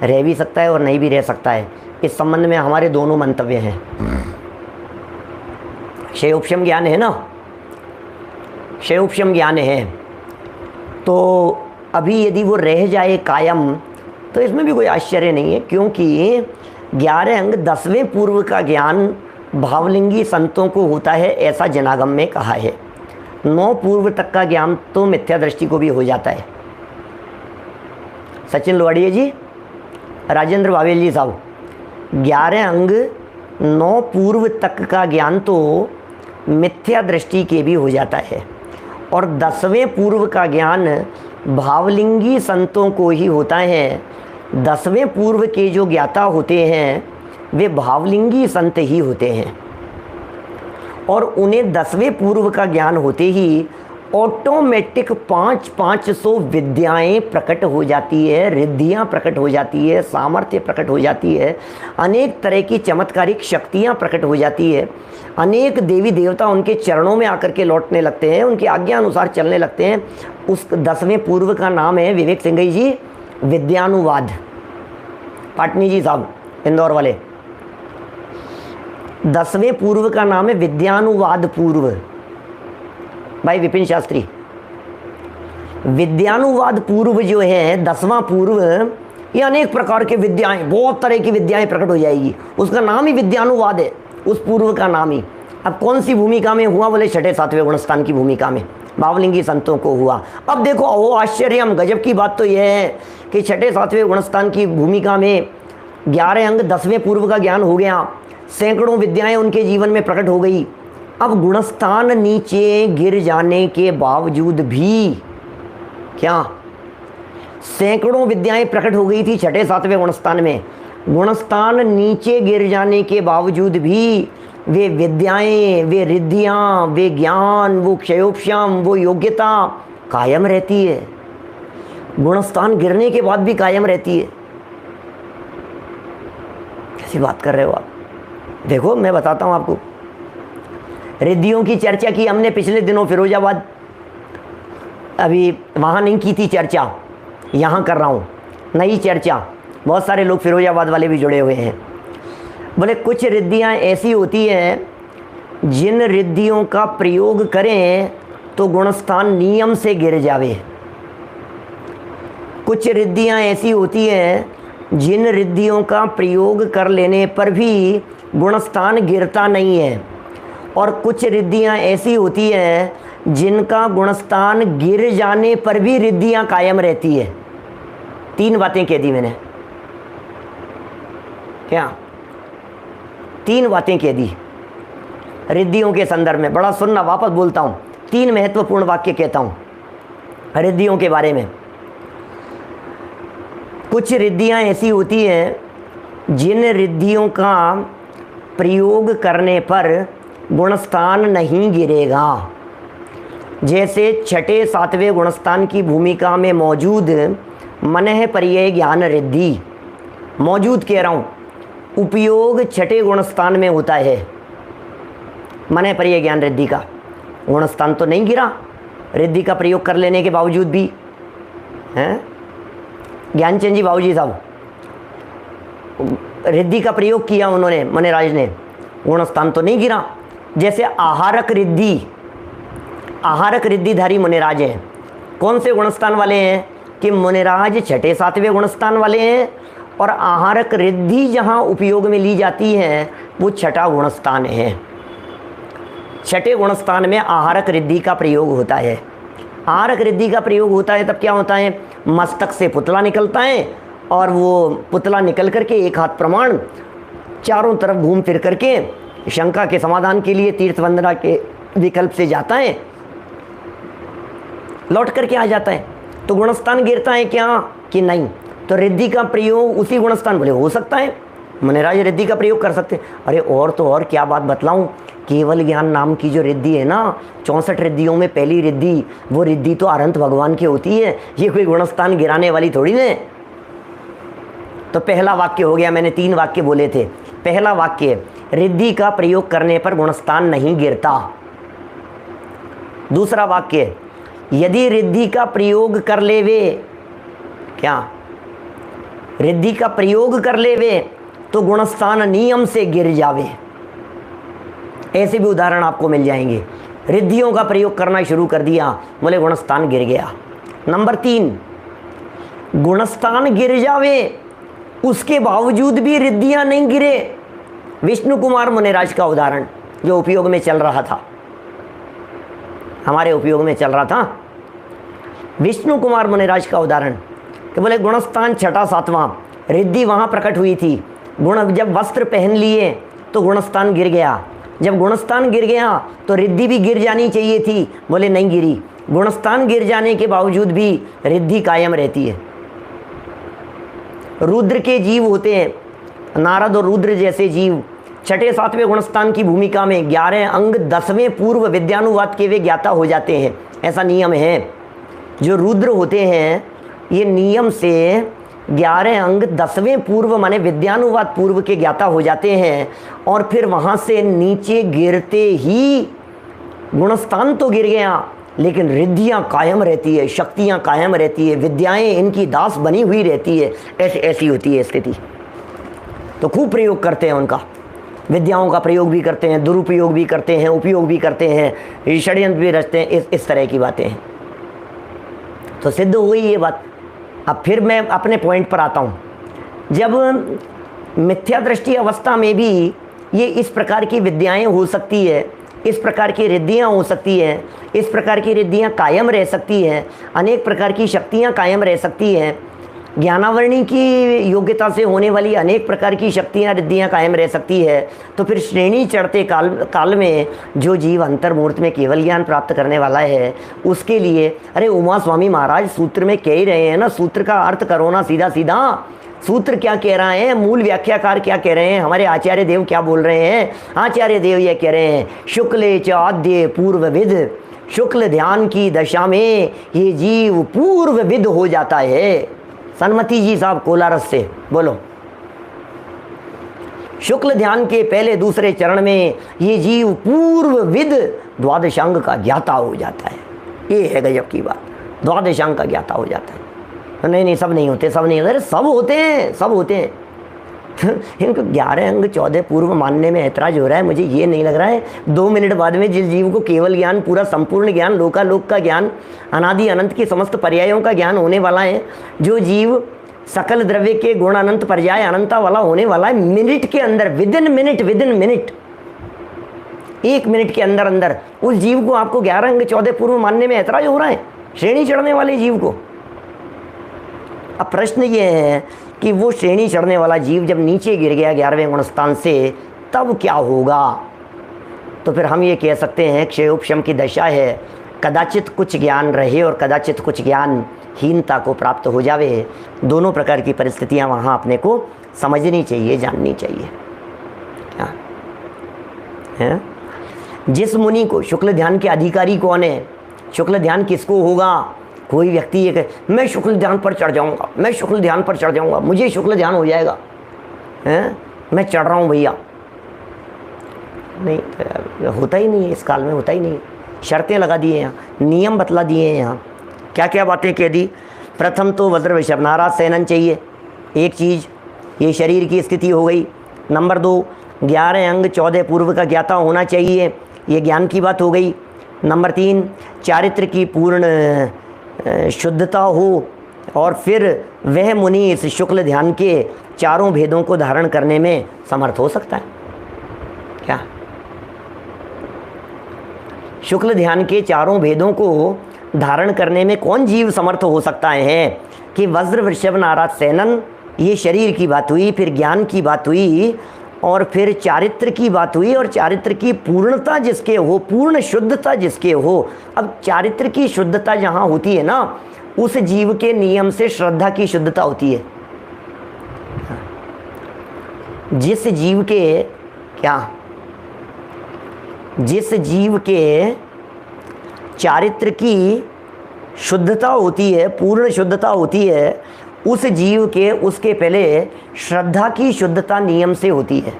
रह भी सकता है और नहीं भी रह सकता है। इस संबंध में हमारे दोनों मंतव्य हैं। क्षयोपशम ज्ञान है ना, क्षयोपशम ज्ञान है, तो अभी यदि वो रह जाए कायम तो इसमें भी कोई आश्चर्य नहीं है, क्योंकि 11 अंग 10वें पूर्व का ज्ञान भावलिंगी संतों को होता है, ऐसा जनागम में कहा है। 9 पूर्व तक का ज्ञान तो मिथ्या दृष्टि को भी हो जाता है। सचिन लोहाड़िया जी, राजेंद्र वावेल जी साहब, 11 अंग 9 पूर्व तक का ज्ञान तो मिथ्या दृष्टि के भी हो जाता है, और 10वें पूर्व का ज्ञान भावलिंगी संतों को ही होता है। 10वें पूर्व के जो ज्ञाता होते हैं वे भावलिंगी संत ही होते हैं, और उन्हें 10वें पूर्व का ज्ञान होते ही ऑटोमेटिक 500 विद्याएं प्रकट हो जाती है, रिद्धियां प्रकट हो जाती है, सामर्थ्य प्रकट हो जाती है, अनेक तरह की चमत्कारिक शक्तियां प्रकट हो जाती है, अनेक देवी देवता उनके चरणों में आकर के लौटने लगते हैं, उनकी आज्ञा अनुसार चलने लगते हैं। उस 10वें पूर्व का नाम है, विवेक सिंह जी, विद्यानुवाद। पाटनी जी साहब इंदौर वाले, 10वें पूर्व का नाम है विद्यानुवाद पूर्व। भाई विपिन शास्त्री, विद्यानुवाद पूर्व जो है 10वां पूर्व, ये अनेक प्रकार के विद्याएं, बहुत तरह की विद्याएं प्रकट हो जाएगी, उसका नाम ही विद्यानुवाद है, उस पूर्व का नाम ही। अब कौन सी भूमिका में हुआ? बोले 6ठे 7वें गुणस्थान की भूमिका में, भावलिंगी संतों को हुआ। अब देखो ओ आश्चर्य, हम गजब की बात तो यह है कि 6ठे 7वें गुणस्थान की भूमिका में 11 अंग 10वें पूर्व का ज्ञान हो गया, सैकड़ों विद्याएं उनके जीवन में प्रकट हो गई। अब गुणस्थान नीचे गिर जाने के बावजूद भी, क्या सैकड़ों विद्याएं प्रकट हो गई थी 6ठे 7वें गुणस्थान में, गुणस्थान नीचे गिर जाने के बावजूद भी वे विद्याएं, वे रिद्धियां, वे ज्ञान, वो क्षयोपशम, वो योग्यता कायम रहती है, गुणस्थान गिरने के बाद भी कायम रहती है। कैसी बात कर रहे हो आप? देखो मैं बताता हूं आपको, रिद्धियों की चर्चा की हमने पिछले दिनों फिरोजाबाद, अभी वहाँ नहीं की थी चर्चा, यहाँ कर रहा हूँ नई चर्चा। बहुत सारे लोग फिरोजाबाद वाले भी जुड़े हुए हैं। बोले कुछ रिद्धियाँ ऐसी होती हैं जिन रिद्धियों का प्रयोग करें तो गुणस्थान नियम से गिर जावे। कुछ रिद्धियाँ ऐसी होती हैं जिन रिद्धियों का प्रयोग कर लेने पर भी गुणस्थान गिरता नहीं है, और कुछ रिद्धियाँ ऐसी होती हैं जिनका गुणस्थान गिर जाने पर भी रिद्धियाँ कायम रहती है। 3 बातें कह दी मैंने, क्या 3 बातें कह दी रिद्धियों के संदर्भ में। बड़ा सुनना, वापस बोलता हूँ, 3 महत्वपूर्ण वाक्य कहता हूँ रिद्धियों के बारे में। कुछ रिद्धियाँ ऐसी होती हैं जिन रिद्धियों का प्रयोग करने पर गुणस्थान नहीं गिरेगा, जैसे 6ठे 7वें गुणस्थान की भूमिका में मौजूद मनः पर्यय ज्ञान रिद्धि, मौजूद कह रहा हूँ, उपयोग 6ठे गुणस्थान में होता है। मनः पर्यय ज्ञान रिद्धि का गुणस्थान तो नहीं गिरा, रिद्धि का प्रयोग कर लेने के बावजूद भी, हैं ज्ञानचंद जी बाबूजी साहब, रिद्धि का प्रयोग किया उन्होंने, मुनिराज ने, गुणस्थान तो नहीं गिरा। जैसे आहारक रिद्धि, आहारक रिद्धिधारी मुनिराज हैं। कौन से गुणस्थान वाले हैं? कि मुनिराज 6ठे 7वें गुणस्थान वाले हैं, और आहारक रिद्धि जहाँ उपयोग में ली जाती है वो 6ठा गुणस्थान है। 6ठे गुणस्थान में आहारक रिद्धि का प्रयोग होता है। आहारक रिद्धि का प्रयोग होता है तब क्या होता है? मस्तक से पुतला निकलता है, और वो पुतला निकल करके एक हाथ प्रमाण चारों तरफ घूम फिर करके शंका के समाधान के लिए तीर्थ वंदना के विकल्प से जाता है, लौट करके आ जाता है। तो गुणस्थान गिरता है क्या कि नहीं? तो रिद्धि का प्रयोग उसी गुणस्थान, बोले हो सकता है मुनिराज रिद्धि का प्रयोग कर सकते हैं। अरे और तो और क्या बात बतलाऊं, केवल ज्ञान नाम की जो रिद्धि है ना, 64 रिद्धियों में पहली रिद्धि, वो रिद्धि तो अनंत भगवान की होती है, ये कोई गुणस्थान गिराने वाली थोड़ी ना। तो पहला वाक्य हो गया, मैंने 3 वाक्य बोले थे। पहला वाक्य, रिद्धि का प्रयोग करने पर गुणस्थान नहीं गिरता। दूसरा वाक्य, यदि रिद्धि का प्रयोग कर लेवे, क्या रिद्धि का प्रयोग कर लेवे तो गुणस्थान नियम से गिर जावे। ऐसे भी उदाहरण आपको मिल जाएंगे। रिद्धियों का प्रयोग करना शुरू कर दिया, बोले गुणस्थान गिर गया। नंबर 3, गुणस्थान गिर जावे उसके बावजूद भी रिद्धियां नहीं गिरे। विष्णु कुमार मुनिराज का उदाहरण जो उपयोग में चल रहा था, हमारे उपयोग में चल रहा था, विष्णु कुमार मुनिराज का उदाहरण कि बोले गुणस्थान 6, 7वां, रिद्धि वहाँ प्रकट हुई थी। गुण जब वस्त्र पहन लिए तो गुणस्थान गिर गया, जब गुणस्थान गिर गया तो रिद्धि भी गिर जानी चाहिए थी, बोले नहीं गिरी। गुणस्थान गिर जाने के बावजूद भी रिद्धि कायम रहती है। रुद्र के जीव होते हैं, नारद और रुद्र जैसे जीव 6, 7वें गुणस्थान की भूमिका में 11 अंग 10वें पूर्व विद्यानुवाद के वे ज्ञाता हो जाते हैं, ऐसा नियम है। जो रुद्र होते हैं ये नियम से 11 अंग 10वें पूर्व माने विद्यानुवाद पूर्व के ज्ञाता हो जाते हैं, और फिर वहाँ से नीचे गिरते ही गुणस्थान तो गिर गया लेकिन रिद्धियाँ कायम रहती है, शक्तियाँ कायम रहती है, विद्याएं इनकी दास बनी हुई रहती है। ऐसी होती है स्थिति। तो खूब प्रयोग करते हैं उनका, विद्याओं का प्रयोग भी करते हैं, दुरुपयोग भी करते हैं, उपयोग भी करते हैं, षड्यंत्र भी रचते हैं, इस तरह की बातें हैं। तो सिद्ध हो गई ये बात। अब फिर मैं अपने पॉइंट पर आता हूँ। जब मिथ्या दृष्टि अवस्था में भी ये इस प्रकार की विद्याएं हो सकती है, इस प्रकार की रिद्धियाँ हो सकती हैं, इस प्रकार की रिद्धियाँ कायम रह सकती हैं, अनेक प्रकार की शक्तियाँ कायम रह सकती हैं, ज्ञानावरणी की योग्यता से होने वाली अनेक प्रकार की शक्तियाँ रिद्धियाँ कायम रह सकती है। तो फिर श्रेणी चढ़ते काल में जो जीव अंतर्मूर्त में केवल ज्ञान प्राप्त करने वाला है उसके लिए, अरे उमा स्वामी महाराज सूत्र में कह ही रहे हैं ना, सूत्र का अर्थ करो ना सीधा सीधा। सूत्र क्या कह रहा है, मूल व्याख्याकार क्या कह रहे हैं, हमारे आचार्य देव क्या बोल रहे हैं? आचार्य देव ये कह रहे हैं, शुक्ले च आद्य पूर्वविद, शुक्ल ध्यान की दशा में ये जीव पूर्वविद हो जाता है। सन्मति जी साहब कोलारस से बोलो। शुक्ल ध्यान के पहले दूसरे चरण में ये जीव पूर्वविद द्वादशांग का ज्ञाता हो जाता है। ये है गजब की बात, द्वादशांग का ज्ञाता हो जाता है। नहीं सब नहीं होते, सब नहीं होते, अरे सब होते हैं, सब होते हैं। इनको 11 अंग 14 पूर्व मानने में ऐतराज हो रहा है। मुझे ये नहीं लग रहा है 2 मिनट बाद में जिस जीव को केवल ज्ञान, पूरा संपूर्ण ज्ञान, लोकालोक का ज्ञान, अनादि अनंत के समस्त पर्यायों का ज्ञान होने वाला है, जो जीव सकल द्रव्य के गुण अनंत पर्याय अनंता वाला होने वाला है, मिनट के अंदर, विद इन मिनट 1 मिनट के अंदर अंदर उस जीव को आपको 11 अंग 14 पूर्व मानने में ऐतराज हो रहा है, श्रेणी चढ़ने वाले जीव को। अब प्रश्न ये है कि वो श्रेणी चढ़ने वाला जीव जब नीचे गिर गया 11वें गुणस्थान से, तब क्या होगा? तो फिर हम ये कह सकते हैं क्षयोपशम की दशा है, कदाचित कुछ ज्ञान रहे और कदाचित कुछ ज्ञान हीनता को प्राप्त हो जावे। दोनों प्रकार की परिस्थितियां वहाँ अपने को समझनी चाहिए, जाननी चाहिए। क्या है? जिस मुनि को, शुक्ल ध्यान के अधिकारी कौन है? शुक्ल ध्यान किसको होगा? कोई व्यक्ति ये कहे मैं शुक्ल ध्यान पर चढ़ जाऊंगा, मैं शुक्ल ध्यान पर चढ़ जाऊंगा, मुझे शुक्ल ध्यान हो जाएगा, हैं, मैं चढ़ रहा हूँ भैया। नहीं, होता ही नहीं है, इस काल में होता ही नहीं। शर्तें लगा दिए हैं यहाँ, नियम बतला दिए हैं यहाँ। क्या क्या बातें कह दी? प्रथम तो वज्र वृषभ नाराज सेनन चाहिए, एक चीज़, ये शरीर की स्थिति हो गई। नंबर 2, 11 अंग 14 पूर्व का ज्ञाता होना चाहिए, ये ज्ञान की बात हो गई। नंबर 3, चारित्र की पूर्ण शुद्धता हो, और फिर वह मुनि इस शुक्ल ध्यान के चारों भेदों को धारण करने में समर्थ हो सकता है। क्या शुक्ल ध्यान के चारों भेदों को धारण करने में कौन जीव समर्थ हो सकता है? कि वज्र वृषभ नाराज सेनन, ये शरीर की बात हुई, फिर ज्ञान की बात हुई, और फिर चारित्र की बात हुई, और चारित्र की पूर्णता जिसके हो, पूर्ण शुद्धता जिसके हो। अब चारित्र की शुद्धता जहाँ होती है ना, उस जीव के नियम से श्रद्धा की शुद्धता होती है। जिस जीव के क्या, जिस जीव के चारित्र की शुद्धता होती है, पूर्ण शुद्धता होती है, उस जीव के उसके पहले श्रद्धा की शुद्धता नियम से होती है।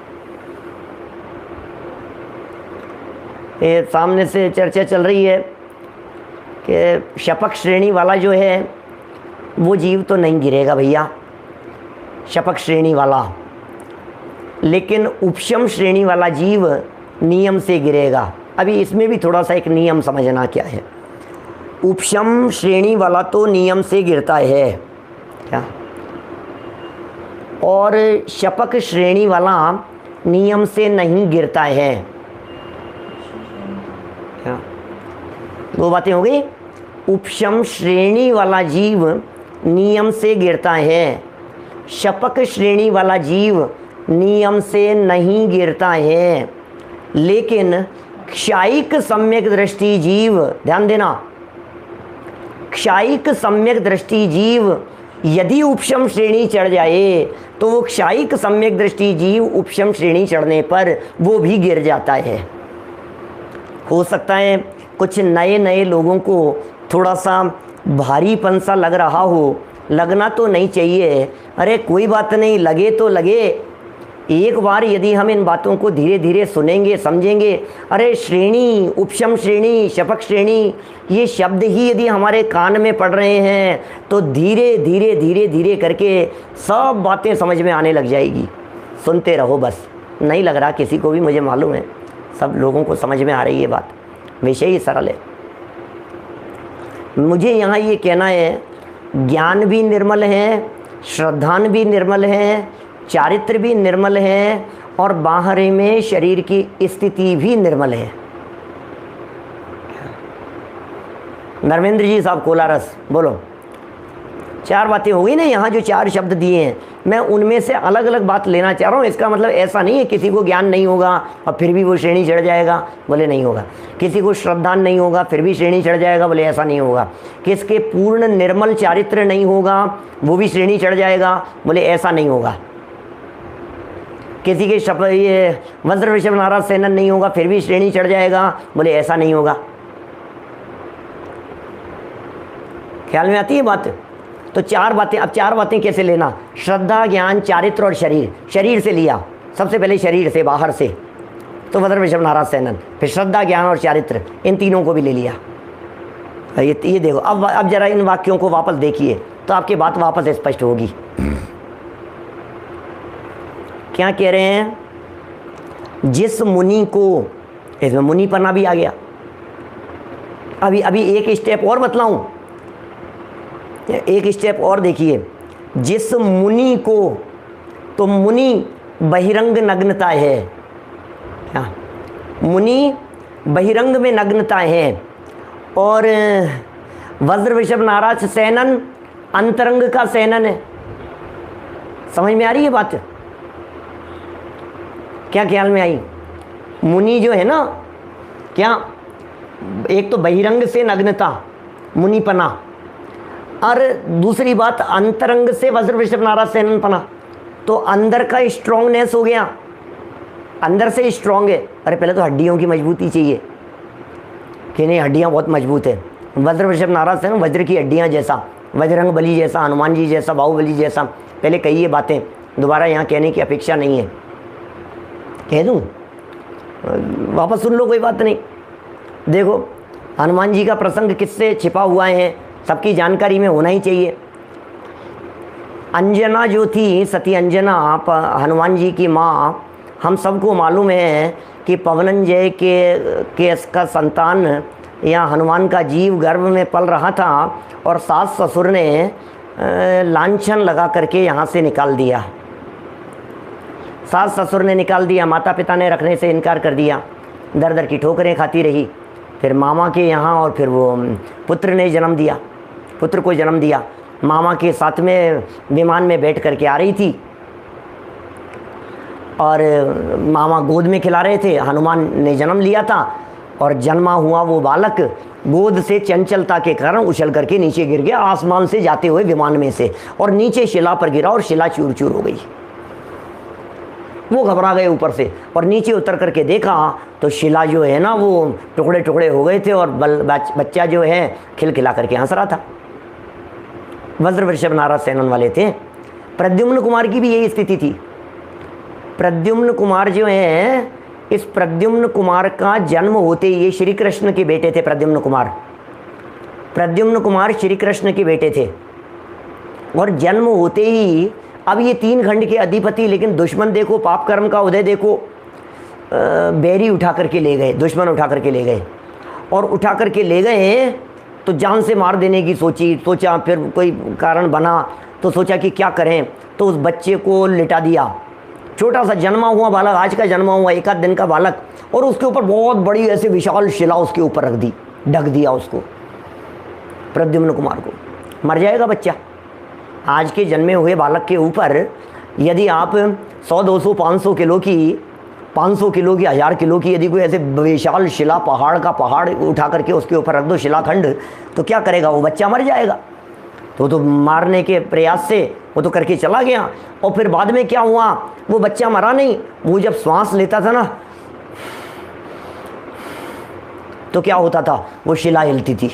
ये सामने से चर्चा चल रही है कि शपक श्रेणी वाला जो है वो जीव तो नहीं गिरेगा भैया, शपक श्रेणी वाला, लेकिन उपशम श्रेणी वाला जीव नियम से गिरेगा। अभी इसमें भी थोड़ा सा एक नियम समझना क्या है। उपशम श्रेणी वाला तो नियम से गिरता है क्या, और शपक श्रेणी वाला नियम से नहीं गिरता है क्या। दो बातें हो गई। उपशम श्रेणी वाला जीव नियम से गिरता है, शपक श्रेणी वाला जीव नियम से नहीं गिरता है। लेकिन क्षायिक सम्यक दृष्टि जीव, ध्यान देना, क्षायिक सम्यक दृष्टि जीव यदि उपशम श्रेणी चढ़ जाए तो वो क्षायिक सम्यक दृष्टि जीव उपशम श्रेणी चढ़ने पर वो भी गिर जाता है। हो सकता है कुछ नए नए लोगों को थोड़ा सा भारीपन सा लग रहा हो, लगना तो नहीं चाहिए, अरे कोई बात नहीं, लगे तो लगे। एक बार यदि हम इन बातों को धीरे धीरे सुनेंगे, समझेंगे, अरे श्रेणी, उपशम श्रेणी, शपक श्रेणी, ये शब्द ही यदि हमारे कान में पड़ रहे हैं तो धीरे धीरे धीरे धीरे करके सब बातें समझ में आने लग जाएगी। सुनते रहो बस, नहीं लग रहा किसी को भी, मुझे मालूम है सब लोगों को समझ में आ रही है बात, विषय ही सरल है। मुझे यहाँ ये कहना है, ज्ञान भी निर्मल है, श्रद्धान भी निर्मल है, चारित्र भी निर्मल है, और बाहर में शरीर की स्थिति भी निर्मल है। नरमेंद्र जी साहब कोलारस, बोलो। चार बातें हो गई ना, यहाँ जो चार शब्द दिए हैं मैं उनमें से अलग अलग बात लेना चाह रहा हूँ। इसका मतलब ऐसा नहीं है किसी को ज्ञान नहीं होगा और फिर भी वो श्रेणी चढ़ जाएगा, बोले नहीं होगा। किसी को श्रद्धान नहीं होगा फिर भी श्रेणी चढ़ जाएगा, बोले ऐसा नहीं होगा। किसके पूर्ण निर्मल चारित्र नहीं होगा वो भी श्रेणी चढ़ जाएगा, बोले ऐसा नहीं होगा। किसी के ये वज्र वृषभ नाराज सेनन नहीं होगा फिर भी श्रेणी चढ़ जाएगा, बोले ऐसा नहीं होगा। ख्याल में आती है बात? तो चार बातें, अब चार बातें कैसे लेना, श्रद्धा, ज्ञान, चारित्र और शरीर। शरीर से लिया, सबसे पहले शरीर से, बाहर से तो वज्र वृषभ नाराज सेनन, फिर श्रद्धा, ज्ञान और चारित्र, इन तीनों को भी ले लिया। ये देखो, अब जरा इन वाक्यों को वापस देखिए तो आपकी बात वापस स्पष्ट होगी। क्या कह रहे हैं, जिस मुनि को, इसमें मुनि पन्ना भी आ गया। अभी एक स्टेप और बतलाऊं, एक स्टेप और देखिए। जिस मुनि को, तो मुनि बहिरंग नग्नता है क्या, मुनि बहिरंग में नग्नता है, और वज्र वृषभ नाराज सेनन अंतरंग का सेनन है। समझ में आ रही है बात? क्या ख्याल में आई? मुनि जो है ना, क्या, एक तो बहिरंग से नग्नता, मुनिपना, और दूसरी बात अंतरंग से वज्र वृषभ नाराज सेननपना। तो अंदर का स्ट्रॉन्गनेस हो गया, अंदर से स्ट्रॉन्ग है। अरे पहले तो हड्डियों की मजबूती चाहिए कि नहीं, हड्डियाँ बहुत मजबूत है। वज्र वृषभ नाराज सेनन, वज्र की हड्डियाँ जैसा, बजरंग बली जैसा, हनुमान जी जैसा, बाहुबली जैसा। पहले कही ये बातें, दोबारा यहाँ कहने की अपेक्षा नहीं है। कह दूँ, वापस सुन लो, कोई बात नहीं। देखो, हनुमान जी का प्रसंग किससे छिपा हुआ है, सबकी जानकारी में होना ही चाहिए। अंजना जो थी, सती अंजना, हनुमान जी की माँ, हम सबको मालूम है कि पवनंजय के का संतान या हनुमान का जीव गर्भ में पल रहा था, और सास ससुर ने लांछन लगा करके यहाँ से निकाल दिया। सास ससुर ने निकाल दिया, माता पिता ने रखने से इनकार कर दिया, दर दर की ठोकरें खाती रही। फिर मामा के यहाँ, और फिर वो पुत्र ने जन्म दिया, पुत्र को जन्म दिया। मामा के साथ में विमान में बैठ करके आ रही थी, और मामा गोद में खिला रहे थे। हनुमान ने जन्म लिया था, और जन्मा हुआ वो बालक गोद से चंचलता के कारण उछल करके नीचे गिर गया, आसमान से जाते हुए विमान में से, और नीचे शिला पर गिरा और शिला चूर चूर हो गई। वो घबरा गए ऊपर से, और नीचे उतर करके देखा तो शिला जो है ना वो टुकड़े टुकड़े हो गए थे, और बच्चा जो है खिलखिला करके हंस रहा था। वज्र वृषभ नारद सेनन वाले थे। प्रद्युम्न कुमार की भी यही स्थिति थी। प्रद्युम्न कुमार जो है, इस प्रद्युम्न कुमार का जन्म होते ही, ये श्री कृष्ण के बेटे थे प्रद्युम्न कुमार। प्रद्युम्न कुमार श्री कृष्ण के बेटे थे, और जन्म होते ही अब ये 3 खंड के अधिपति, लेकिन दुश्मन देखो, पाप कर्म का उदय देखो, बैरी उठा करके ले गए, दुश्मन उठा करके ले गए, और उठा करके ले गए तो जान से मार देने की सोचा, फिर कोई कारण बना तो सोचा कि क्या करें, तो उस बच्चे को लिटा दिया। छोटा सा जन्मा हुआ बालक, आज का जन्मा हुआ 1 आध दिन का बालक, और उसके ऊपर बहुत बड़ी ऐसे विशाल शिला उसके ऊपर रख दी, ढक दिया उसको, प्रद्युम्न कुमार को। मर जाएगा बच्चा। आज के जन्मे हुए बालक के ऊपर यदि आप 100, 200, 500 किलो की, 500 किलो की, 1000 किलो की यदि कोई ऐसे विशाल शिला, पहाड़ का पहाड़ उठा करके उसके ऊपर रख दो, शिलाखंड, तो क्या करेगा वो बच्चा? मर जाएगा। तो मारने के प्रयास से वो तो करके चला गया, और फिर बाद में क्या हुआ, वो बच्चा मरा नहीं, वो जब श्वास लेता था ना तो क्या होता था, वो शिला हिलती थी।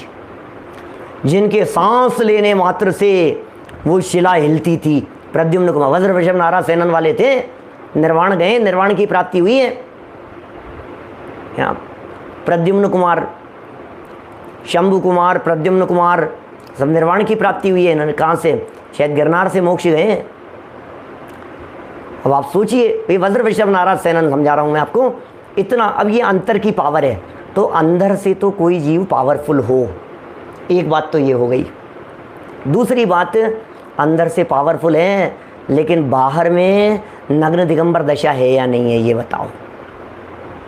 जिनके सांस लेने मात्र से वो शिला हिलती थी, प्रद्युम्न कुमार वज्र वृषभ नारद सेनन वाले थे। निर्वाण गए, निर्वाण की प्राप्ति हुई है। यहाँ प्रद्युम्न कुमार, शंभु कुमार, प्रद्युम्न कुमार, सब निर्वाण की प्राप्ति हुई है। इन्होंने कहाँ से? शायद गिरनार से मोक्ष गए हैं। अब आप सोचिए, ये वज्र वृषभ नारद सेनन समझा रहा हूँ मैं आपको इतना। अब ये अंतर की पावर है, तो अंदर से तो कोई जीव पावरफुल हो, एक बात तो ये हो गई। दूसरी बात, अंदर से पावरफुल है, लेकिन बाहर में नग्न दिगंबर दशा है या नहीं है, ये बताओ,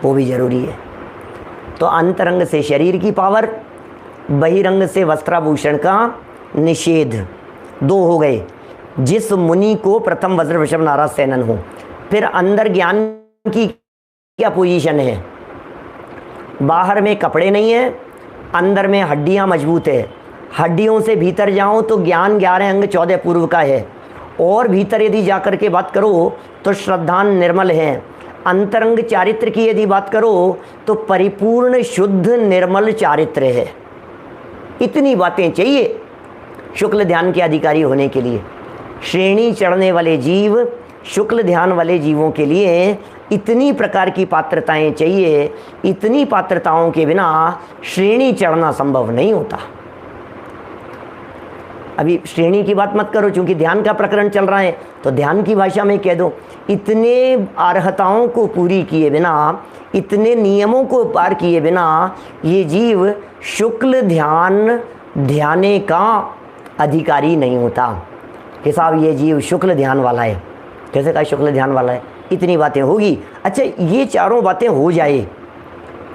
वो भी जरूरी है। तो अंतरंग से शरीर की पावर, बहिरंग से वस्त्राभूषण का निषेध, 2 हो गए। जिस मुनि को प्रथम वज्र वृषभ नारद सेनन हो, फिर अंदर ज्ञान की क्या पोजीशन है? बाहर में कपड़े नहीं है, अंदर में हड्डियां मजबूत है। हड्डियों से भीतर जाओ तो ज्ञान 11 अंग 14 पूर्व का है, और भीतर यदि जाकर के बात करो तो श्रद्धान निर्मल है। अंतरंग चारित्र की यदि बात करो तो परिपूर्ण शुद्ध निर्मल चारित्र है। इतनी बातें चाहिए शुक्ल ध्यान के अधिकारी होने के लिए। श्रेणी चढ़ने वाले जीव, शुक्ल ध्यान वाले जीवों के लिए इतनी प्रकार की पात्रताएं चाहिए। इतनी पात्रताओं के बिना श्रेणी चढ़ना संभव नहीं होता। अभी श्रेणी की बात मत करो, क्योंकि ध्यान का प्रकरण चल रहा है, तो ध्यान की भाषा में कह दो, इतने अर्हताओं को पूरी किए बिना, इतने नियमों को पार किए बिना ये जीव शुक्ल ध्यान ध्याने का अधिकारी नहीं होता कि साहब ये जीव शुक्ल ध्यान वाला है। कैसे कहा शुक्ल ध्यान वाला है? इतनी बातें होगी। अच्छा, ये चारों बातें हो जाए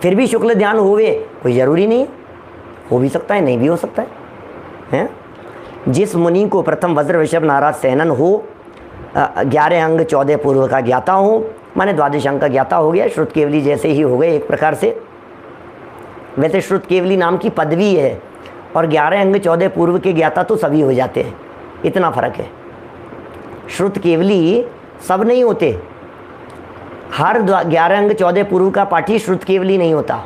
फिर भी शुक्ल ध्यान होवे, कोई ज़रूरी नहीं है, हो भी सकता है, नहीं भी हो सकता है। जिस मुनि को प्रथम वज्र वृषभ नारद सेनन हो, 11 अंग 14 पूर्व का ज्ञाता हो, माने 12 अंग का ज्ञाता हो गया, श्रुत केवली जैसे ही हो गए एक प्रकार से। वैसे श्रुत केवली नाम की पदवी है, और 11 अंग 14 पूर्व के ज्ञाता तो सभी हो जाते हैं, इतना फर्क है। श्रुत केवली सब नहीं होते, हर 11 अंग 14 पूर्व का पाठी श्रुत केवली नहीं होता।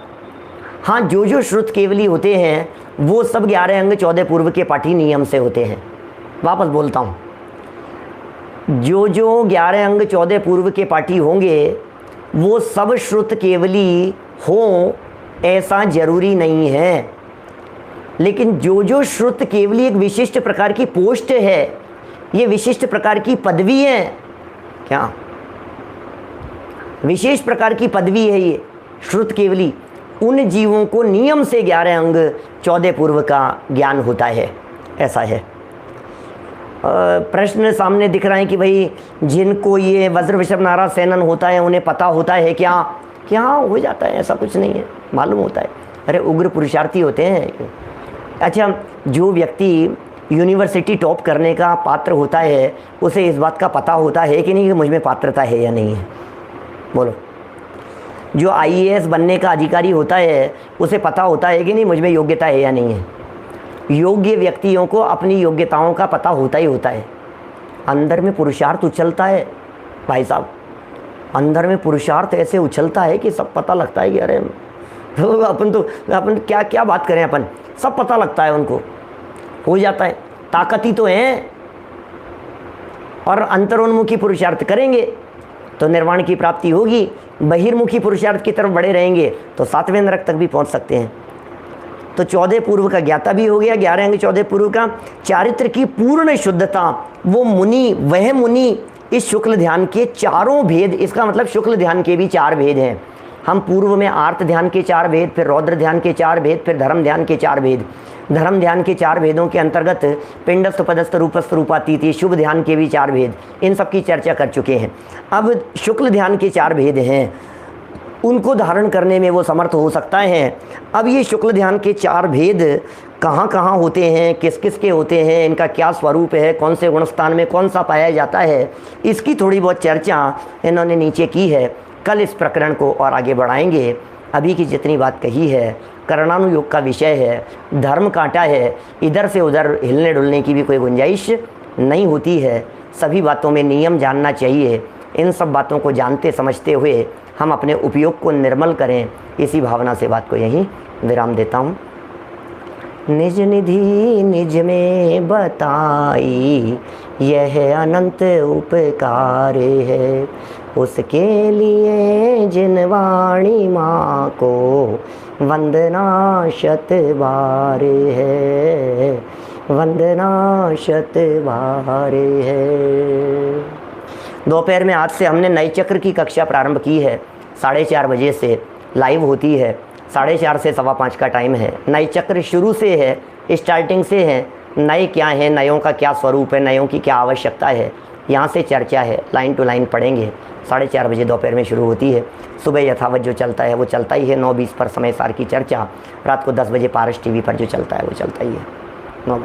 हाँ, जो श्रुत केवली होते हैं वो सब 11 अंग 14 पूर्व के पाठी नियम से होते हैं। वापस बोलता हूँ, जो 11 अंग 14 पूर्व के पाठी होंगे वो सब श्रुत केवली हों ऐसा जरूरी नहीं है। लेकिन जो श्रुत केवली एक विशिष्ट प्रकार की पोस्ट है, ये विशिष्ट प्रकार की पदवी है, क्या विशेष प्रकार की पदवी है ये श्रुत केवली, उन जीवों को नियम से 11 अंग 14 पूर्व का ज्ञान होता है, ऐसा है। प्रश्न सामने दिख रहा है कि भाई जिनको ये वज्र वृषभ नारद सेनन होता है उन्हें पता होता है क्या? क्या हो जाता है, ऐसा कुछ नहीं है, मालूम होता है। अरे उग्र पुरुषार्थी होते हैं। अच्छा, जो व्यक्ति यूनिवर्सिटी टॉप करने का पात्र होता है उसे इस बात का पता होता है कि नहीं कि मुझ में पात्रता है या नहीं है? बोलो। जो IAS बनने का अधिकारी होता है उसे पता होता है कि नहीं मुझ में योग्यता है या नहीं है। योग्य व्यक्तियों को अपनी योग्यताओं का पता होता ही होता है। अंदर में पुरुषार्थ उछलता है भाई साहब, अंदर में पुरुषार्थ ऐसे उछलता है कि सब पता लगता है कि अरे अपन क्या क्या बात करें, अपन सब पता लगता है, उनको हो जाता है। ताकत ही तो है। और अंतरोन्मुखी पुरुषार्थ करेंगे तो निर्वाण की प्राप्ति होगी। बहिर्मुखी पुरुषार्थ की तरफ बढ़े रहेंगे तो 7वें नरक तक भी पहुंच सकते हैं। तो 14 पूर्व का ज्ञाता भी हो गया, 11 अंग 14 पूर्व का। चारित्र की पूर्ण शुद्धता, वो मुनि, वह मुनि इस शुक्ल ध्यान के चारों भेद, इसका मतलब शुक्ल ध्यान के भी 4 भेद हैं। हम पूर्व में आर्त ध्यान के 4 भेद, फिर रौद्र ध्यान के 4 भेद, फिर धर्म ध्यान के 4 भेद। धर्म ध्यान के 4 भेदों के अंतर्गत पिंडस्थ पदस्थ रूपस्थ रूपातीत, शुभ ध्यान के भी 4 भेद, इन सब की चर्चा कर चुके हैं। अब शुक्ल ध्यान के 4 भेद हैं, उनको धारण करने में वो समर्थ हो सकता है। अब ये शुक्ल ध्यान के 4 भेद कहाँ कहाँ होते हैं, किस किस के होते हैं, इनका क्या स्वरूप है, कौन से गुणस्थान में कौन सा पाया जाता है, इसकी थोड़ी बहुत चर्चा इन्होंने नीचे की है। कल इस प्रकरण को और आगे बढ़ाएंगे। अभी की जितनी बात कही है कर्णानुयोग का विषय है, धर्म कांटा है, इधर से उधर हिलने डुलने की भी कोई गुंजाइश नहीं होती है। सभी बातों में नियम जानना चाहिए। इन सब बातों को जानते समझते हुए हम अपने उपयोग को निर्मल करें, इसी भावना से बात को यहीं विराम देता हूँ। निज निधि निज में बताई, यह अनंत उपकार है। उसके लिए जिन वाणी माँ को वंदना शत बार है, वंदना शत बार है। दोपहर में आज से हमने नए चक्र की कक्षा प्रारंभ की है। 4:30 बजे से लाइव होती है। 4:30 से 5:15 का टाइम है। नए चक्र शुरू से है, स्टार्टिंग से है। नए क्या हैं, नयों का क्या स्वरूप है, नयों की क्या आवश्यकता है, यहाँ से चर्चा है। लाइन टू लाइन पढ़ेंगे। 4:30 बजे दोपहर में शुरू होती है। सुबह यथावत जो चलता है वो चलता ही है। 9:20 पर समय सार की चर्चा। रात को 10 बजे पारस TV पर जो चलता है वो चलता ही है। 9